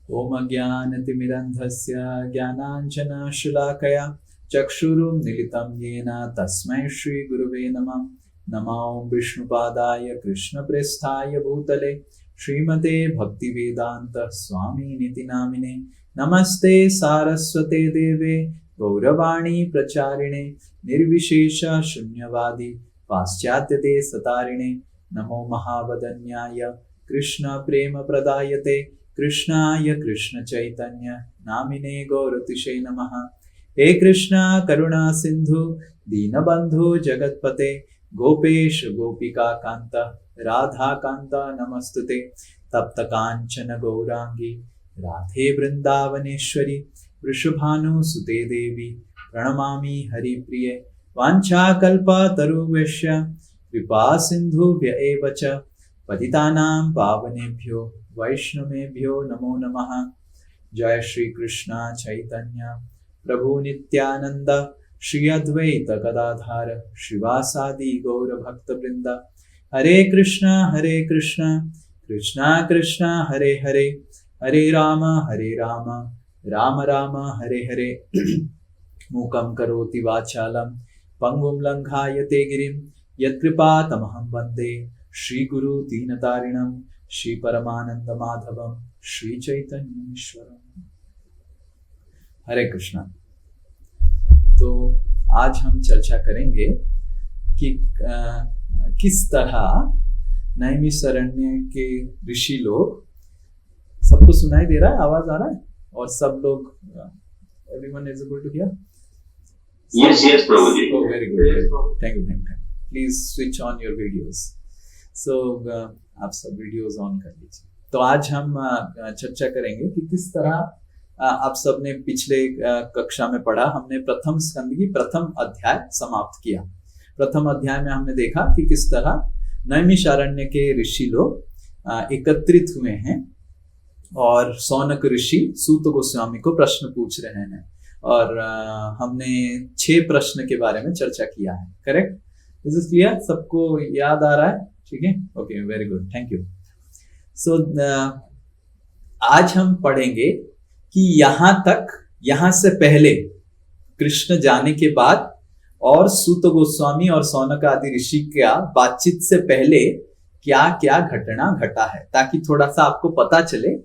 ओम अज्ञानतिमिरन्धस्य ज्ञानाञ्जनशलाकया चक्षुरुन्मीलितं येन तस्मै श्रीगुरुवे नमः। नमो विष्णुपादाय कृष्णप्रेष्ठाय भूतले श्रीमते भक्तिवेदान्त स्वामिनिति नामिने। नमस्ते सारस्वते देवे गौरवाणी प्रचारिणे निर्विशेष शून्यवादी पाश्चात्यदेशतारिणे। नमो महावदन्याय कृष्ण प्रेम प्रदायते कृष्णाय कृष्ण चैतन्य नामिने गौरतिशे नमः। हे कृष्ण करुणा सिंधु दीनबंधु जगतपते गोपेश गोपिका कांत राधा कांत नमस्तुते। तप्त कांचन गौरांगी राधे वृंदावनेश्वरी वृषभानुसुते देवी प्रणमामि हरिप्रिये। वाञ्छाकल्पतरुभ्यश्च कृपा सिन्धुभ्य एव च पतितानां पावनेभ्यो वैष्णवेभ्यो नमो नमः। जय श्री कृष्ण चैतन्य प्रभु नित्यानंद श्री अद्वैत गदाधर श्रीवासादि गौर भक्त वृंद। हरे कृष्णा कृष्णा कृष्णा हरे हरे, हरे राम राम राम हरे हरे। मूकं करोति वाचालं पंगुं लंघायते गिरिं यत्कृपातमहं वन्दे श्रीगुरु दीनतारिणं श्री परमानंद माधवम श्री चैतन्येश्वरम। हरे कृष्णा। तो आज हम चर्चा करेंगे कि किस तरह नैमिषारण्य के ऋषि लोग, सबको सुनाई दे रहा है, आवाज आ रहा है और सब लोग everyone is able to hear? Yes, Prabhuji. Oh, very good. Thank you. Please switch on your videos. So आप सब वीडियोस ऑन कर लीजिए। तो आज हम चर्चा करेंगे कि किस तरह आप सब ने पिछले कक्षा में पढ़ा, हमने प्रथम स्कंद की प्रथम अध्याय समाप्त किया। प्रथम अध्याय में हमने देखा कि किस तरह नैमिषारण्य के ऋषि लोग एकत्रित हुए हैं और सौनक ऋषि सूत गोस्वामी को प्रश्न पूछ रहे हैं और हमने 6 प्रश्न के बारे में चर्चा किया है। करेक्ट? This is clear? सबको याद आ रहा है? ठीक है, okay, very good, thank you. So आज हम पढ़ेंगे कि यहाँ से पहले कृष्ण जाने के बाद और सूत गोस्वामी और सौनक आदि ऋषि का बातचीत से पहले क्या क्या घटना घटा है, ताकि थोड़ा सा आपको पता चले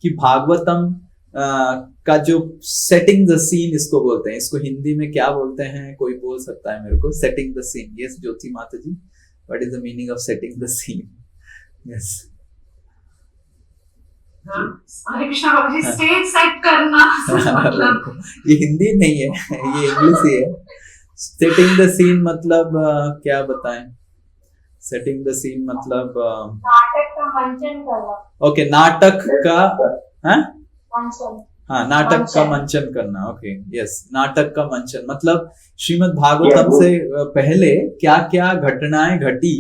कि भागवतम का जो सेटिंग द सीन इसको बोलते हैं। इसको हिंदी में क्या बोलते हैं, कोई बोल सकता है मेरे को? Setting the scene. Yes Jyoti माता जी, what is the meaning of setting the scene? Yes, stage set करना। ये हिंदी नहीं है, ये इंग्लिश ही है। सेटिंग द सीन मतलब क्या बताएं? सेटिंग द सीन मतलब नाटक का मंचन करना। ओके, नाटक का मंचन। हाँ, नाटक का मंचन करना। ओके, यस, नाटक का मंचन मतलब श्रीमद् भागवतम से पहले क्या क्या घटनाएं घटी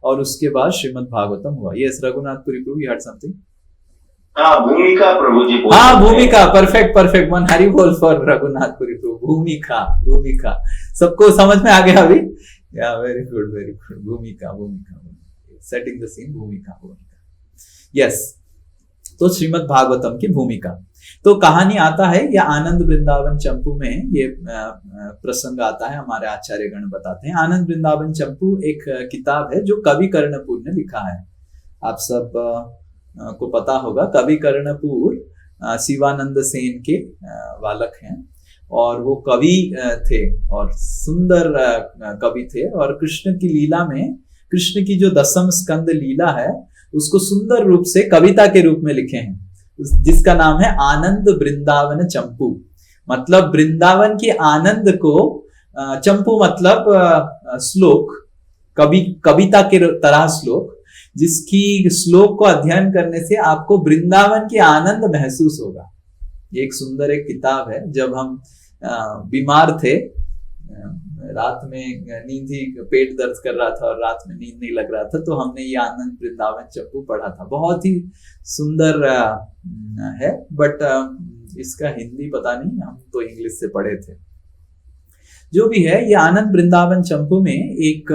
और उसके बाद श्रीमद् भागवतम हुआ। यस, रघुनाथपुरी प्रभु, यू हर्ड समथिंग? भूमिका प्रभु जी। हाँ, भूमिका, परफेक्ट। वन हरि बोल फॉर रघुनाथपुरी प्रभु। भूमिका सबको समझ में आ गया अभी? या वेरी गुड। भूमिका, सेटिंग द सीन, भूमिका। यस, तो श्रीमद् भागवतम की भूमिका। तो कहानी आता है, या आनंद वृंदावन चंपू में ये प्रसंग आता है, हमारे आचार्य गण बताते हैं। आनंद वृंदावन चंपू एक किताब है जो कवि कर्णपुर ने लिखा है। आप सब को पता होगा, कवि कर्णपुर शिवानंद सेन के बालक हैं और वो कवि थे और सुंदर कवि थे। और कृष्ण की लीला में, कृष्ण की जो 10वीं स्कंद लीला है उसको सुंदर रूप से कविता के रूप में लिखे हैं, जिसका नाम है आनंद वृंदावन चंपू। मतलब वृंदावन की आनंद को, चंपू मतलब श्लोक, कविता के तरह श्लोक, जिसकी श्लोक को अध्ययन करने से आपको वृंदावन की आनंद महसूस होगा। ये एक सुंदर एक किताब है। जब हम बीमार थे, रात में नींद ही, पेट दर्द कर रहा था और रात में नींद नहीं लग रहा था, तो हमने ये आनंद वृंदावन चंपू पढ़ा था। बहुत ही सुंदर है, बट इसका हिंदी पता नहीं, हम तो इंग्लिश से पढ़े थे। जो भी है, ये आनंद वृंदावन चंपू में एक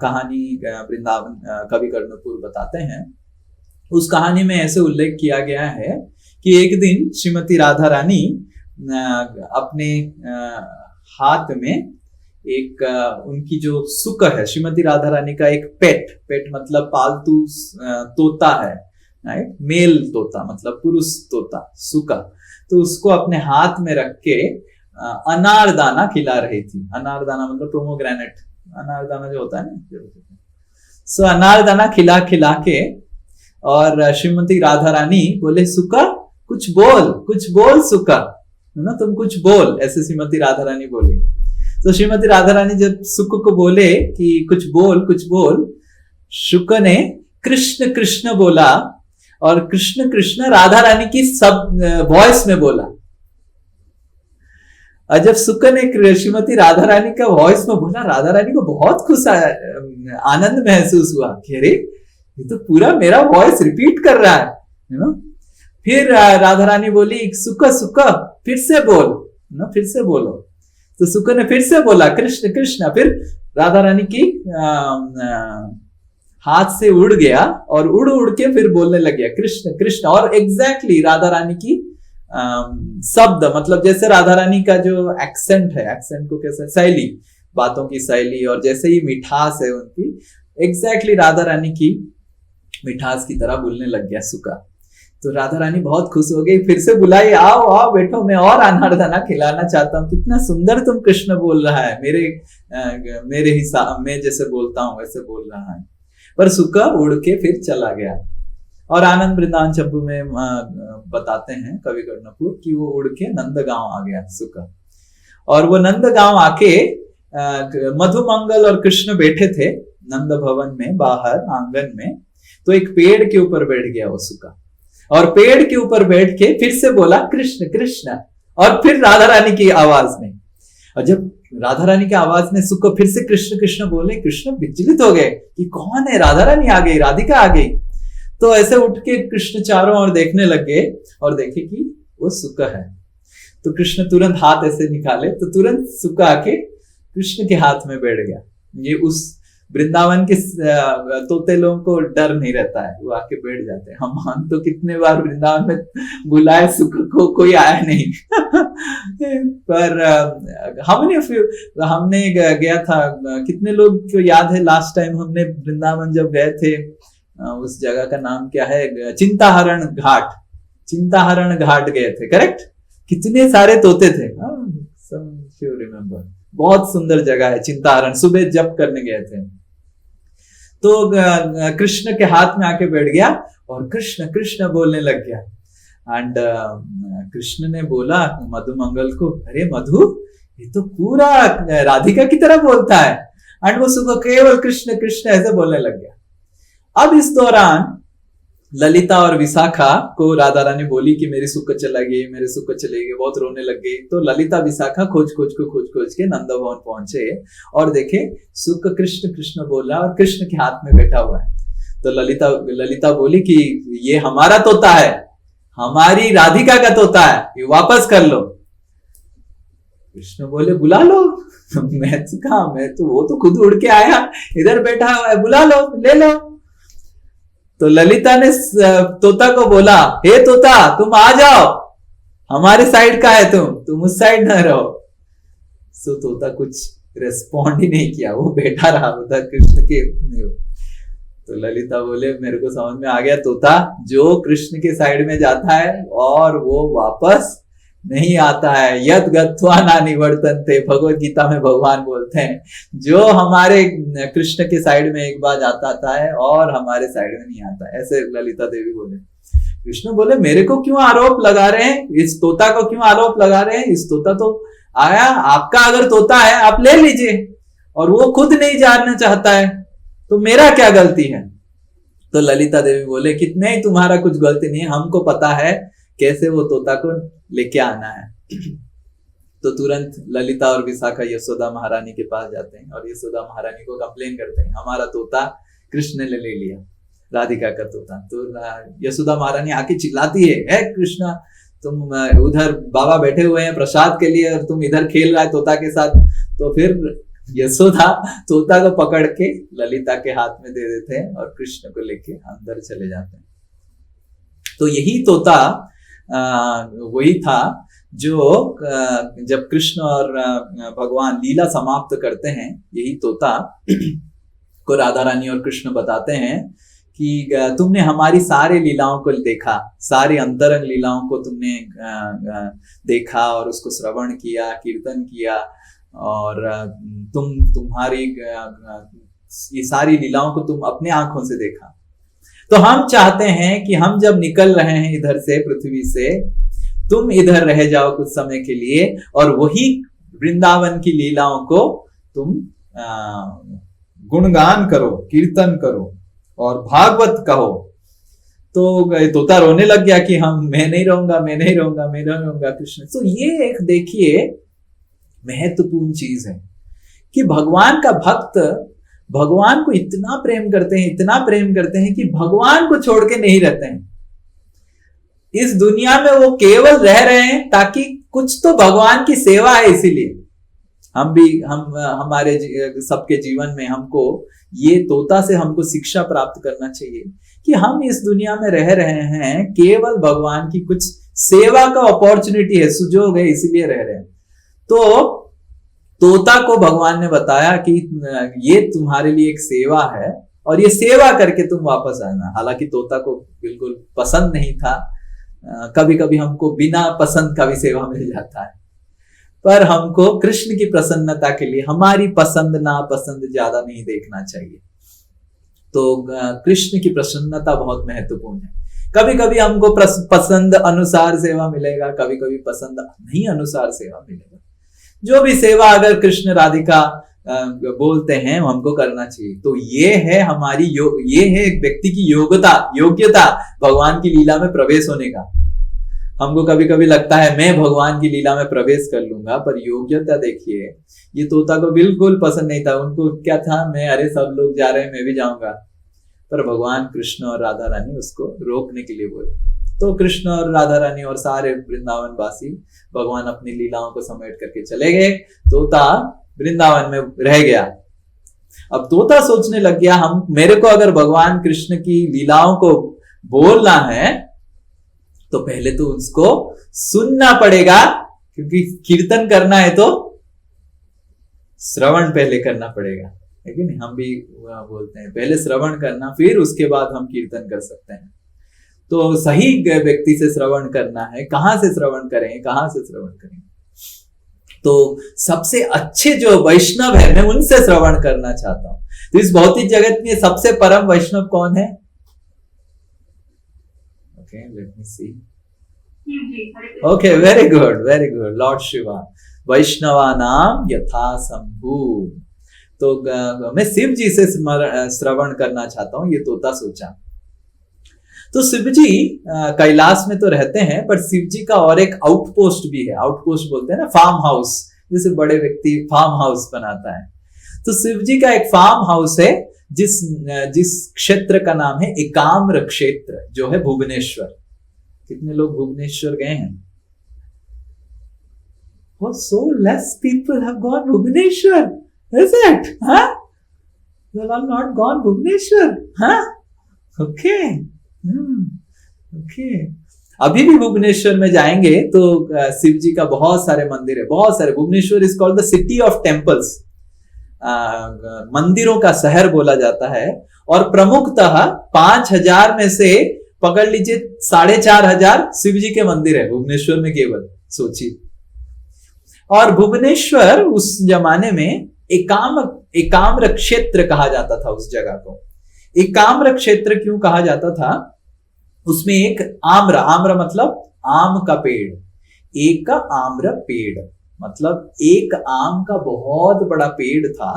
कहानी वृंदावन कवि कर्णपुर बताते हैं। उस कहानी में ऐसे उल्लेख किया गया है कि एक दिन श्रीमती राधा रानी अपने हाथ में एक उनकी जो सुक है, श्रीमती राधा रानी का एक पेट मतलब पालतू तोता है, राइट, मेल तोता मतलब पुरुष तोता सुका, तो उसको अपने हाथ में रख के अनारदाना खिला रही थी। अनारदाना मतलब प्रोमोग्रेनेट, अनारदाना जो होता है ना, सो अनारदाना खिला के, और श्रीमती राधा रानी बोले सुका कुछ बोल सुका, है ना, तुम कुछ बोल, ऐसे श्रीमती राधा रानी बोली। तो श्रीमती राधा रानी जब सुक को बोले कि कुछ बोल, शुक ने कृष्ण कृष्ण बोला, और कृष्ण कृष्ण राधा रानी की सब वॉइस में बोला। और जब सुक ने श्रीमती राधा रानी का वॉइस में बोला, राधा रानी को बहुत खुश आनंद महसूस हुआ कि अरे ये तो पूरा मेरा वॉइस रिपीट कर रहा है, यू नो। फिर राधा रानी बोली सुक फिर से बोल, ना, फिर से बोलो। तो सुक ने फिर से बोला कृष्ण कृष्ण, फिर राधा रानी की हाथ से उड़ गया और उड़ के फिर बोलने लग गया कृष्ण कृष्ण। और एग्जैक्टली राधा रानी की शब्द, मतलब जैसे राधा रानी का जो एक्सेंट है, एक्सेंट को कैसे, शैली, बातों की शैली, और जैसे ही मिठास है उनकी, एग्जैक्टली राधा रानी की मिठास की तरह बोलने लग गया सुका। तो राधा रानी बहुत खुश हो गई, फिर से बुलाई, आओ बैठो, मैं और अनारदाना खिलाना चाहता हूँ, कितना सुंदर तुम कृष्ण बोल रहा है, मेरे हिसाब में जैसे बोलता हूँ वैसे बोल रहा है। पर सुका उड़ के फिर चला गया। और आनंद वृंदावन चंपू में बताते हैं कवि कर्णपुर कि वो उड़ के नंदगांव आ गया सुका। और वो नंदगांव आके मधुमंगल और कृष्ण बैठे थे नंद भवन में बाहर आंगन में, तो एक पेड़ के ऊपर बैठ गया वो सुका, और पेड़ के ऊपर बैठ के फिर से बोला कृष्ण कृष्ण, और फिर राधा रानी की आवाज में। और जब राधा रानी की आवाज में सुक फिर से कृष्ण कृष्ण बोले, कृष्ण विचलित हो गए कि कौन है, राधा रानी आ गई, राधिका आ गई। तो ऐसे उठ के कृष्ण चारों ओर देखने लग गए और देखे कि वो सुक है। तो कृष्ण तुरंत हाथ ऐसे निकाले, तो तुरंत सुक आके कृष्ण के हाथ में बैठ गया। ये उस वृंदावन के तोते लोगों को डर नहीं रहता है, वो आके बैठ जाते हैं। हम तो कितने बार वृंदावन में बुलाए सुख को, कोई आया नहीं पर हमने गया था, कितने लोग को याद है लास्ट टाइम हमने वृंदावन जब गए थे, उस जगह का नाम क्या है, चिंताहरण घाट गए थे, करेक्ट। कितने सारे तोते थे, रिमेम्बर, बहुत सुंदर जगह है चिंताहरण, सुबह जप करने गए थे। तो कृष्ण के हाथ में आके बैठ गया और कृष्ण कृष्ण बोलने लग गया। एंड कृष्ण ने बोला मधुमंगल को, अरे मधु, ये तो पूरा राधिका की तरह बोलता है। एंड वो सुबह केवल कृष्ण कृष्ण ऐसे बोलने लग गया। अब इस दौरान ललिता और विशाखा को राधा रानी बोली कि मेरी सुक चला गई, मेरे सुक चले गए, बहुत रोने लग गई। तो ललिता विशाखा खोज खोज के नंद भवन पहुंचे और देखे सुक कृष्ण कृष्ण बोल रहा और कृष्ण के हाथ में बैठा हुआ है। तो ललिता बोली कि ये हमारा तोता है, हमारी राधिका का तोता है, ये वापस कर लो। कृष्ण बोले बुला लो। मैं तो वो तो खुद उड़ के आया, इधर बैठा हुआ है, बुला लो, ले लो। तो ललिता ने तोता को बोला, हे तोता तुम आ जाओ, हमारे साइड का है, तुम उस साइड न रहो। सो तोता कुछ रेस्पॉन्ड ही नहीं किया, वो बैठा रहा उधर कृष्ण के। तो ललिता बोले मेरे को समझ में आ गया, तोता जो कृष्ण के साइड में जाता है और वो वापस नहीं आता है, यद गत्वा ना निवर्तन्ते, भगवत गीता में भगवान बोलते हैं, जो हमारे कृष्ण के साइड में एक बार जाता है और हमारे साइड में नहीं आता, ऐसे ललिता देवी बोले। कृष्ण बोले मेरे को क्यों आरोप लगा रहे हैं, इस तोता को क्यों आरोप लगा रहे हैं, इस तोता तो आया, आपका अगर तोता है आप ले लीजिए, और वो खुद नहीं जानना चाहता है तो मेरा क्या गलती है। तो ललिता देवी बोले कि नहीं, तुम्हारा कुछ गलती नहीं है, हमको पता है कैसे वो तोता को लेके आना है। तो तुरंत ललिता और विशाखा यशोदा महारानी के पास जाते हैं और यशोदा महारानी को कंप्लेन करते हैं, हमारा तोता कृष्ण ने ले लिया, राधिका का तोता। तो यशोदा महारानी आके चिल्लाती है कृष्णा, तुम उधर बाबा बैठे हुए हैं प्रसाद के लिए और तुम इधर खेल रहा है तोता के साथ। तो फिर यशोदा तोता को पकड़ के ललिता के हाथ में दे देते हैं और कृष्ण को लेके अंदर चले जाते हैं। तो यही तोता वही था जो जब कृष्ण और भगवान लीला समाप्त करते हैं, यही तोता को राधा रानी और कृष्ण बताते हैं कि तुमने हमारी सारी लीलाओं को देखा, सारी अंतरंग लीलाओं को तुमने देखा और उसको श्रवण किया, कीर्तन किया, और तुम्हारी ये सारी लीलाओं को तुम अपने आंखों से देखा। तो हम चाहते हैं कि हम जब निकल रहे हैं इधर से, पृथ्वी से, तुम इधर रह जाओ कुछ समय के लिए और वही वृंदावन की लीलाओं को तुम गुणगान करो, कीर्तन करो और भागवत कहो। तो तोता रोने लग गया कि मैं नहीं रहूंगा, मैं नहीं रहूंगा, मैं नहीं रहूंगा कृष्ण। तो ये एक देखिए महत्वपूर्ण चीज है कि भगवान का भक्त भगवान को इतना प्रेम करते हैं, इतना प्रेम करते हैं कि भगवान को छोड़ के नहीं रहते हैं। इस दुनिया में वो केवल रह रहे हैं ताकि कुछ तो भगवान की सेवा है, इसीलिए हम हमारे सबके जीवन में हमको ये तोता से हमको शिक्षा प्राप्त करना चाहिए कि हम इस दुनिया में रह रहे हैं केवल भगवान की कुछ सेवा का अपॉर्चुनिटी है, सुजोग है, इसीलिए रह रहे हैं। तो तोता को भगवान ने बताया कि ये तुम्हारे लिए एक सेवा है और ये सेवा करके तुम वापस आना। हालांकि तोता को बिल्कुल पसंद नहीं था, कभी कभी हमको बिना पसंद का भी सेवा मिल जाता है, पर हमको कृष्ण की प्रसन्नता के लिए हमारी पसंद नापसंद ज्यादा नहीं देखना चाहिए। तो कृष्ण की प्रसन्नता बहुत महत्वपूर्ण है। कभी कभी हमको पसंद अनुसार सेवा मिलेगा, कभी कभी पसंद नहीं अनुसार सेवा मिलेगा। जो भी सेवा अगर कृष्ण राधिका बोलते हैं हमको करना चाहिए। तो ये है हमारी ये है एक व्यक्ति की योग्यता भगवान की लीला में प्रवेश होने का। हमको कभी कभी लगता है मैं भगवान की लीला में प्रवेश कर लूंगा, पर योग्यता देखिए, ये तोता को बिल्कुल पसंद नहीं था। उनको क्या था, अरे सब लोग जा रहे हैं मैं भी जाऊंगा, पर भगवान कृष्ण और राधा रानी उसको रोकने के लिए बोले। तो कृष्ण और राधा रानी और सारे वृंदावन वासी भगवान अपनी लीलाओं को समेट करके चले गए। तोता वृंदावन में रह गया। अब तोता सोचने लग गया, मेरे को अगर भगवान कृष्ण की लीलाओं को बोलना है तो पहले तो उसको सुनना पड़ेगा, क्योंकि कीर्तन करना है तो श्रवण पहले करना पड़ेगा, है कि नहीं? हम भी बोलते हैं पहले श्रवण करना, फिर उसके बाद हम कीर्तन कर सकते हैं। तो सही व्यक्ति से श्रवण करना है। कहां से श्रवण करें, कहां से श्रवण करें? तो सबसे अच्छे जो वैष्णव है मैं उनसे श्रवण करना चाहता हूं। तो इस भौतिक जगत में सबसे परम वैष्णव कौन है? Okay, let me see. Okay, very good, lord Shiva. वैष्णवा नाम यथा शंभु। तो मैं शिव जी से श्रवण करना चाहता हूं, ये तोता सोचा। तो शिव जी कैलाश में तो रहते हैं, पर शिव जी का और एक आउटपोस्ट भी है। आउटपोस्ट बोलते हैं ना, फार्म हाउस, जैसे बड़े व्यक्ति फार्म हाउस बनाता है। तो शिव जी का एक फार्म हाउस है जिस क्षेत्र का नाम है एकाम्र क्षेत्र, जो है भुवनेश्वर। कितने लोग भुवनेश्वर गए हैं? Oh, so less people have gone Bhubaneswar, is it? Huh? You all not gone Bhubaneswar, huh? Okay. Okay. अभी भी भुवनेश्वर में जाएंगे तो शिव जी का बहुत सारे मंदिर है, बहुत सारे। Bhubaneswar is called the city of temples, मंदिरों का शहर बोला जाता है। और प्रमुखतः 5000 में से पकड़ लीजिए 4500 शिव जी के मंदिर है भुवनेश्वर में केवल, सोचिए। और भुवनेश्वर उस जमाने में एकाम्र क्षेत्र कहा जाता था। उस जगह को एकाम्र क्षेत्र क्यों कहा जाता था? उसमें एक आम्र मतलब आम का पेड़, एक का आम्र पेड़ मतलब एक आम का बहुत बड़ा पेड़ था,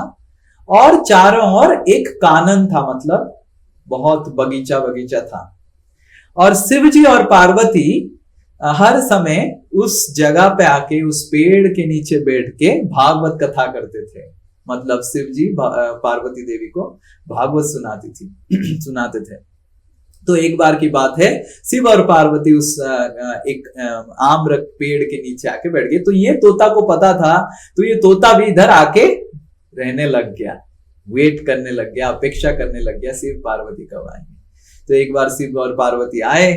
और चारों ओर एक कानन था, मतलब बहुत बगीचा था। और शिव जी और पार्वती हर समय उस जगह पे आके उस पेड़ के नीचे बैठ के भागवत कथा करते थे। मतलब शिव जी पार्वती देवी को भागवत सुनाते थे। तो एक बार की बात है, शिव और पार्वती उस एक आम्र पेड़ के नीचे आके बैठ गए। तो ये तोता को पता था, तो ये तोता भी इधर आके रहने लग गया, वेट करने लग गया, अपेक्षा करने लग गया शिव पार्वती कब आएंगे। तो एक बार शिव और पार्वती आए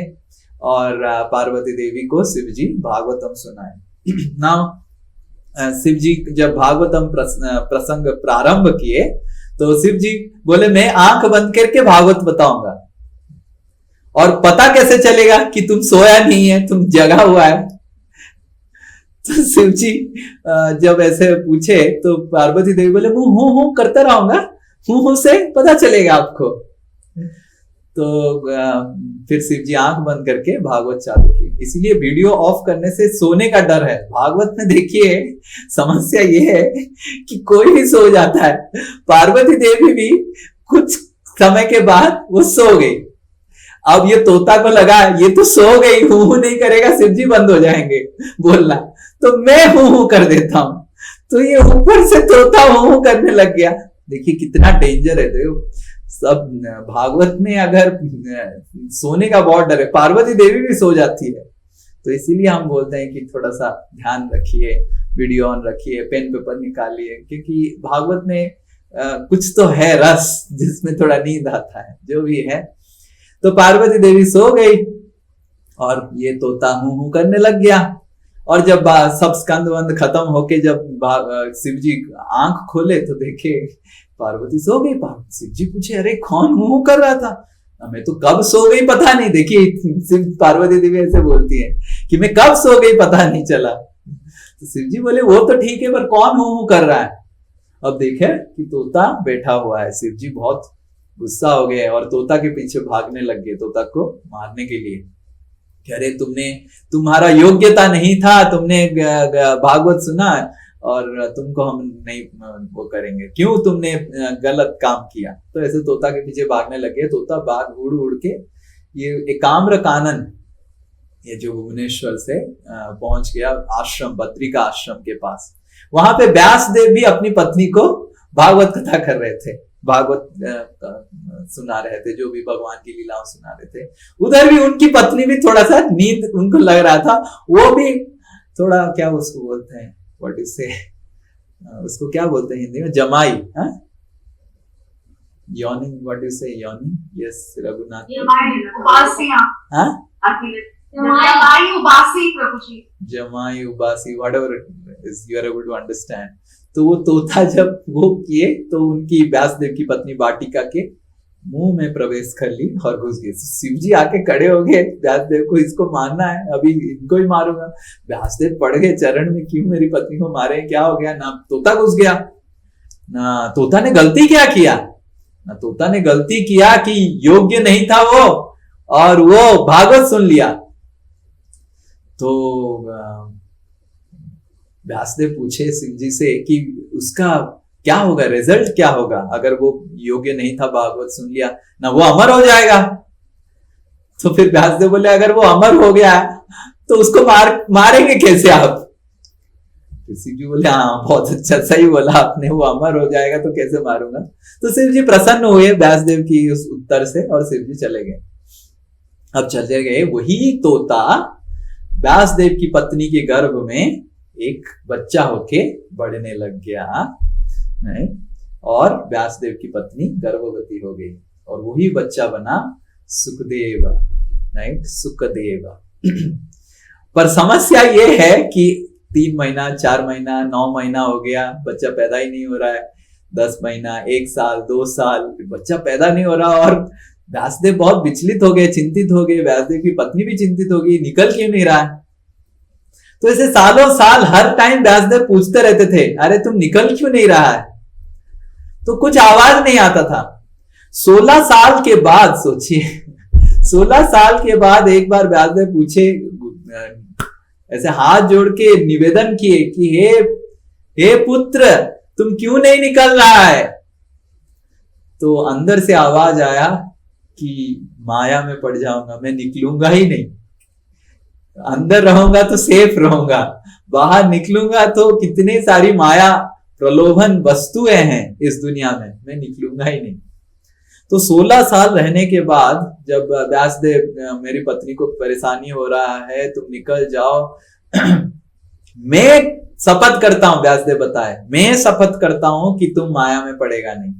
और पार्वती देवी को शिव जी भागवतम सुनाए। नाउ शिव जी जब भागवतम प्रसंग प्रारंभ किए तो शिव जी बोले मैं आंख बंद करके भागवत बताऊंगा, और पता कैसे चलेगा कि तुम सोया नहीं है, तुम जगा हुआ है। तो शिव जी जब ऐसे पूछे तो पार्वती देवी बोले मैं हूं करता रहूंगा, हूं से पता चलेगा आपको। तो फिर शिव जी आंख बंद करके भागवत चालू की। इसीलिए वीडियो ऑफ करने से सोने का डर है। भागवत में देखिए समस्या ये है कि कोई भी सो जाता है। पार्वती देवी भी कुछ समय के बाद वो सो गई। अब ये तोता को लगा ये तो सो गई, हूं नहीं करेगा, शिव जी बंद हो जाएंगे बोलना, तो मैं हूं कर देता हूं। तो ये ऊपर से तोता हूं करने लग गया। देखिए कितना डेंजर है। देखो सब भागवत में अगर सोने का बहुत डर है, पार्वती देवी भी सो जाती है। तो इसीलिए हम बोलते हैं कि थोड़ा सा ध्यान रखिए, वीडियो ऑन रखिए, पेन पेपर निकालिए, क्योंकि भागवत में कुछ तो है रस जिसमें थोड़ा नींद आता है, जो भी है। तो पार्वती देवी सो गई और ये तोता हूं करने लग गया। और जब सब स्कंद वंद खत्म होके जब शिव जी आंख खोले तो देखे पार्वती सो गई। शिव जी पूछे अरे कौन हूं कर रहा था? मैं तो कब सो गई पता नहीं। देखिए शिव पार्वती देवी ऐसे बोलती है कि मैं कब सो गई पता नहीं चला। तो शिव जी बोले वो तो ठीक है, पर कौन हूं कर रहा है? अब देखे कि तोता बैठा हुआ है। शिव जी बहुत गुस्सा हो गए और तोता के पीछे भागने लग गए, तोता को मारने के लिए। अरे तुम्हारा योग्यता नहीं था, तुमने भागवत सुना और तुमको हम नहीं वो करेंगे, क्यों तुमने गलत काम किया? तो ऐसे तोता के पीछे भागने लगे। तोता भाग उड़ के ये एकाम्र कानन, ये जो भुवनेश्वर से पहुंच गया आश्रम, बद्रिका आश्रम के पास। वहां पे व्यास देव भी अपनी पत्नी को भागवत कथा कर रहे थे, भागवत सुना रहे थे, जो भी भगवान की लीलाओं सुना रहे थे। उधर भी उनकी पत्नी भी थोड़ा सा नींद उनको लग रहा था, वो भी थोड़ा क्या उसको बोलते हैं, व्हाट इज से, उसको क्या बोलते हैं हिंदी में, जमाई, yawning, what is say yawning? Yes Raghunath, जमाई उबासी, whatever is you are able to understand. तो वो तोता जब वो किए तो उनकी व्यासदेव की पत्नी वाटिका के मुंह में प्रवेश कर ली और घुस गई। शिव जी आके खड़े हो गए, व्यासदेव को इसको मारना है, अभी इनको ही मारूंगा। व्यासदेव पड़ गए चरण में, क्यों मेरी पत्नी को मारे, क्या हो गया? ना तोता घुस गया, ना तोता ने गलती क्या किया, ना तोता ने गलती किया कि योग्य नहीं था वो, और वो भागवत सुन लिया। तो व्यासदेव पूछे शिव जी से कि उसका क्या होगा, रिजल्ट क्या होगा अगर वो योग्य नहीं था, भागवत सुन लिया, ना वो अमर हो जाएगा? तो फिर व्यासदेव बोले अगर वो अमर हो गया तो उसको मारेंगे कैसे आप? तो शिव जी बोले हाँ बहुत अच्छा, सही बोला आपने, वो अमर हो जाएगा तो कैसे मारूंगा? तो शिव जी प्रसन्न हुए व्यासदेव की उस उत्तर से और शिव जी चले गए। अब चले गए, वही तोता व्यासदेव की पत्नी के गर्भ में एक बच्चा होके बढ़ने लग गया, और व्यासदेव की पत्नी गर्भवती हो गई, और वही बच्चा बना सुखदेव, राइट, सुखदेव। पर समस्या ये है कि 3 महीना, 4 महीना, 9 महीना हो गया, बच्चा पैदा ही नहीं हो रहा है। 10 महीना, 1 साल, 2 साल, बच्चा पैदा नहीं हो रहा, और व्यासदेव बहुत विचलित हो गए, चिंतित हो गए। व्यासदेव की पत्नी भी चिंतित हो गई, निकल क्यों नहीं रहा है? तो ऐसे सालों साल हर टाइम व्यासदेव पूछते रहते थे अरे तुम निकल क्यों नहीं रहा है? तो कुछ आवाज नहीं आता था। 16 साल के बाद, सोचिए 16 साल के बाद एक बार व्यासदेव पूछे, ऐसे हाथ जोड़ के निवेदन किए कि हे पुत्र तुम क्यों नहीं निकल रहा है? तो अंदर से आवाज आया कि माया में पड़ जाऊंगा, मैं निकलूंगा ही नहीं। अंदर रहूंगा तो सेफ रहूंगा, बाहर निकलूंगा तो कितनी सारी माया प्रलोभन वस्तुएं हैं इस दुनिया में, मैं निकलूंगा ही नहीं। तो 16 साल रहने के बाद जब व्यासदेव मेरी पत्नी को परेशानी हो रहा है, तुम निकल जाओ, मैं शपथ करता हूं, व्यासदेव बताए, मैं शपथ करता हूं कि तुम माया में पड़ेगा नहीं।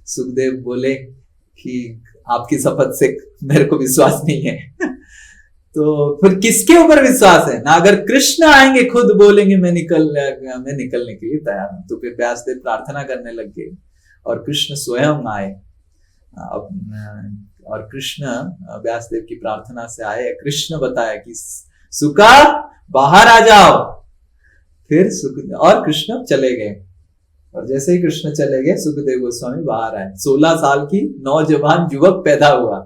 सुखदेव बोले कि आपकी शपथ से मेरे को विश्वास नहीं है। तो फिर किसके ऊपर विश्वास है ना? अगर कृष्ण आएंगे खुद बोलेंगे मैं निकलने के लिए तैयार हूं, तो फिर व्यासदेव प्रार्थना करने लग गए और कृष्ण स्वयं आए। और कृष्ण व्यासदेव की प्रार्थना से आए। कृष्ण बताया कि सुका बाहर आ जाओ। फिर और कृष्ण चले गए, और जैसे ही कृष्ण चले गए सुखदेव गोस्वामी बाहर आए। 16 साल की नौजवान युवक पैदा हुआ,